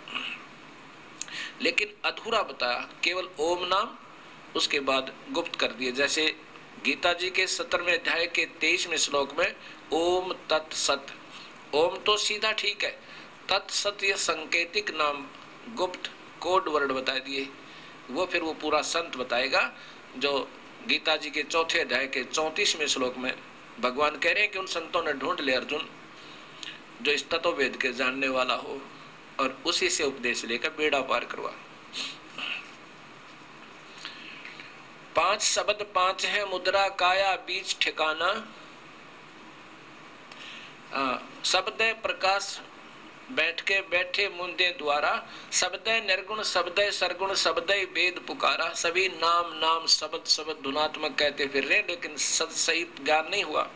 लेकिन अधूरा बताया, केवल ओम नाम, उसके बाद गुप्त कर दिए। जैसे गीता जी के 17वें अध्याय के 23वें श्लोक में ओम तत्सत, ओम तो सीधा ठीक है, तत्सत ये संकेतिक नाम, गुप्त कोड वर्ड बता दिए। वो फिर वो पूरा संत बताएगा, जो गीता जी के 4थे अध्याय के 34वें श्लोक में भगवान कह रहे हैं कि उन संतों ने ढूंढ लिया अर्जुन जो इस तत्व वेद के जानने वाला हो, और उसी से उपदेश लेकर बेड़ा पार करवा। 5 शब्द 5 है मुद्रा काया बीच ठिकाना। शब्द प्रकाश बैठ के बैठे मुंदे द्वारा, शब्द निर्गुण शब्द सरगुण शब्द वेद पुकारा। सभी नाम नाम शब्द शब्द धुनात्मक कहते फिर रहे, लेकिन सही ज्ञान नहीं हुआ।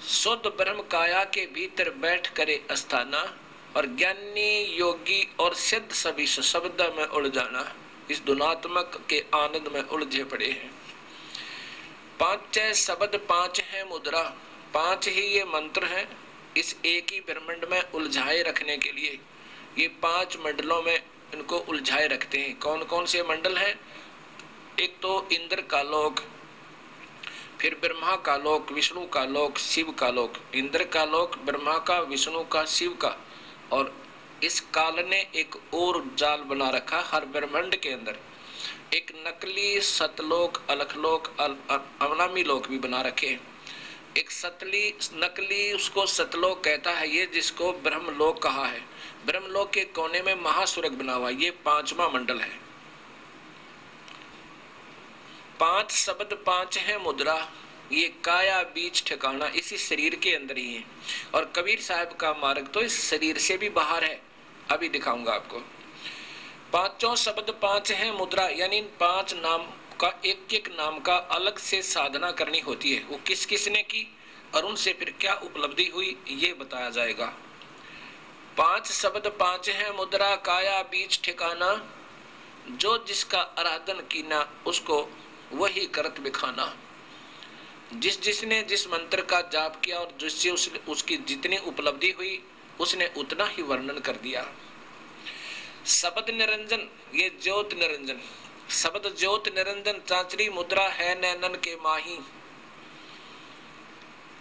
शुद्ध ब्रह्म काया के भीतर बैठ करे अस्थाना, और ज्ञानी योगी और सिद्ध सभी शब्द में उड़ जाना। इस धुनात्मक के आनंद में उलझे पड़े हैं। 5 शब्द 5 है मुद्रा, 5 ही ये मंत्र हैं इस एक ही ब्रह्मांड में उलझाए रखने के लिए। ये 5 मंडलों में इनको उलझाए रखते हैं। कौन कौन से मंडल हैं? एक तो इंद्र का लोक, फिर ब्रह्मा का लोक, विष्णु का लोक, शिव का लोक। इंद्र का लोक, ब्रह्मा का, विष्णु का, शिव का। और इस काल ने एक और जाल बना रखा हर ब्रह्मांड के अंदर। एक नकली सतलोक, अलखलोक, अवनामी लोक भी बना रखे। एक नकली उसको सतलोक कहता है, ये जिसको ब्रह्मलोक कहा है। ब्रह्मलोक के कोने में महासुरग बना हुआ, ये 5वां मंडल है। 5 शब्द 5 है मुद्रा, ये काया बीच ठिकाना इसी शरीर के अंदर ही है। और कबीर साहब का मार्ग तो इस शरीर से भी बाहर है, अभी दिखाऊंगा आपको। पांचों शब्द पांच हैं मुद्रा, यानी इन पांच नाम का एक एक नाम का अलग से साधना करनी होती है। वो किस किस ने की और उनसे फिर क्या उपलब्धि हुई ये बताया जाएगा। पांच शब्द पांच हैं मुद्रा, काया बीच ठिकाना, जो जिसका आराधन कीना उसको वही करत बिखाना। जिस जिसने जिस मंत्र का जाप किया और जिससे उसकी जितनी उपलब्धि हुई उसने उतना ही वर्णन कर दिया। शब्द निरंजन, ये ज्योत निरंजन, शब्द ज्योत निरंजन चांचरी मुद्रा है नैनन के माही,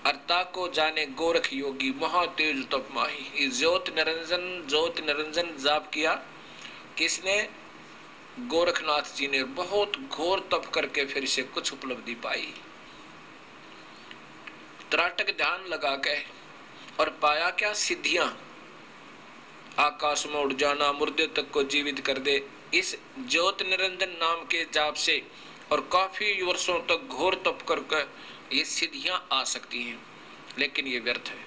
अर्ता को जाने गोरख योगी महा तेज तप माही। ये ज्योत निरंजन जाप किया किसने? गोरखनाथ जी ने बहुत घोर तप करके फिर से कुछ उपलब्धि पाई। त्राटक ध्यान लगा के और पाया क्या? सिद्धियां, आकाश में उड़ जाना, मुर्दे तक को जीवित कर दे, इस ज्योत निरंजन नाम के जाप से और काफी वर्षों तक घोर तप करके ये सिद्धियां आ सकती हैं, लेकिन ये व्यर्थ है।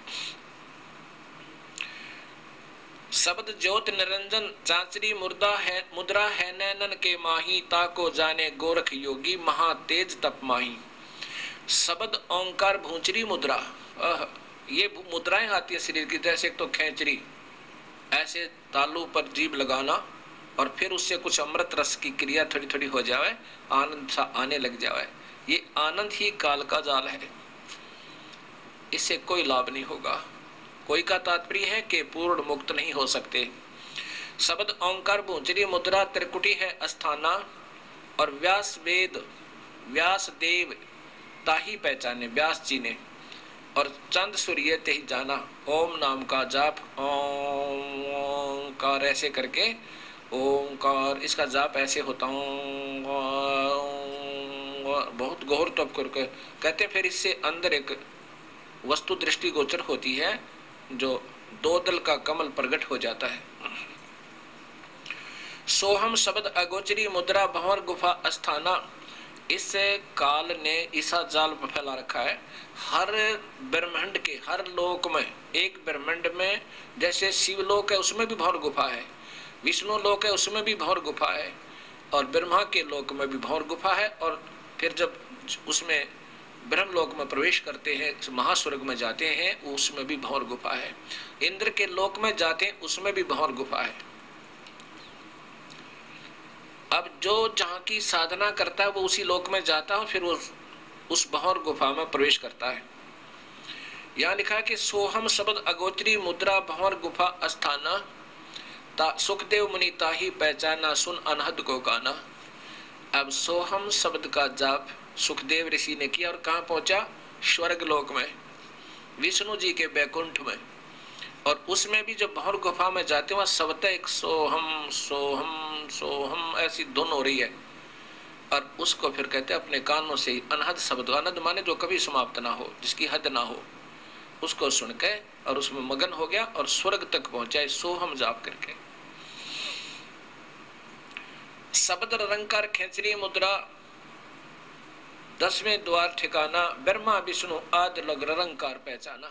शब्द ज्योत निरंजन चांचरी मुद्रा है नैनन के माही, ताको जाने गोरख योगी महा तेज तप माही। शब्द ओंकार भूंचरी मुद्रा, ये मुद्राएं आती है शरीर की, जैसे तो खेचरी, ऐसे तालू पर जीभ लगाना और फिर उससे कुछ अमृत रस की क्रिया थोड़ी थोड़ी हो जाए, आनंद सा आने लग जाए। ये आनंद ही काल का जाल है, इससे कोई लाभ नहीं होगा। कोई का तात्पर्य है कि पूर्ण मुक्त नहीं हो सकते। शब्द ओंकार भूंचरी मुद्रा त्रिकुटी है अस्थाना, और व्यास देव ताही पहचाने, व्यास जी ने, और चंद सूर्य ते ही जाना। ओम नाम का जाप, ओंकार ऐसे करके, ओंकार इसका जाप ऐसे होता हूँ, बहुत गौर तप करके कहते। फिर इससे अंदर एक वस्तु दृष्टि गोचर होती है, जो दो दल का कमल प्रकट हो जाता है। सोहम शब्द अगोचरी मुद्रा भंवर गुफा अस्थाना, इस काल ने ऐसा जाल फैला रखा है हर ब्रह्मांड के हर लोक में। एक ब्रह्मांड में जैसे शिवलोक है उसमें भी भंवर गुफा है, विष्णु लोक है उसमें भी भंवर गुफा है, और ब्रह्मा के लोक में भी भंवर गुफा है। और फिर जब उसमें ब्रह्म लोक में प्रवेश करते हैं, महास्वर्ग में जाते हैं, उसमें भी भंवर गुफा है। इंद्र के लोक में जाते हैं उसमें भी भंवर गुफा है। अब जो जहाँ की साधना करता है वो उसी लोक में जाता है, फिर वो उस भंवर गुफा में प्रवेश करता है। यहाँ लिखा है कि सोहम शब्द अगोचरी मुद्रा भंवर गुफा अस्थाना, सुखदेव मुनि ताही पहचाना सुन अनहद को गाना। अब सोहम शब्द का जाप सुखदेव ऋषि ने किया और कहाँ पहुंचा? स्वर्ग लोक में, विष्णु जी के बैकुंठ में। और उसमें भी जब भंवर गुफा में जाते हैं वहां सबते एक सोहम सोहम सोहम ऐसी धुन हो रही है, और उसको फिर कहते हैं अपने कानों से ही अनहद शब्द, अनहद माने जो कभी समाप्त ना हो, जिसकी हद ना हो, उसको सुन के और उसमें मगन हो गया और स्वर्ग तक पहुंचा सोहम जाप करके। शब्द रंकार खेचरी मुद्रा 10वें द्वार ठिकाना, ब्रह्मा विष्णु आदि लग रंकार पहचाना।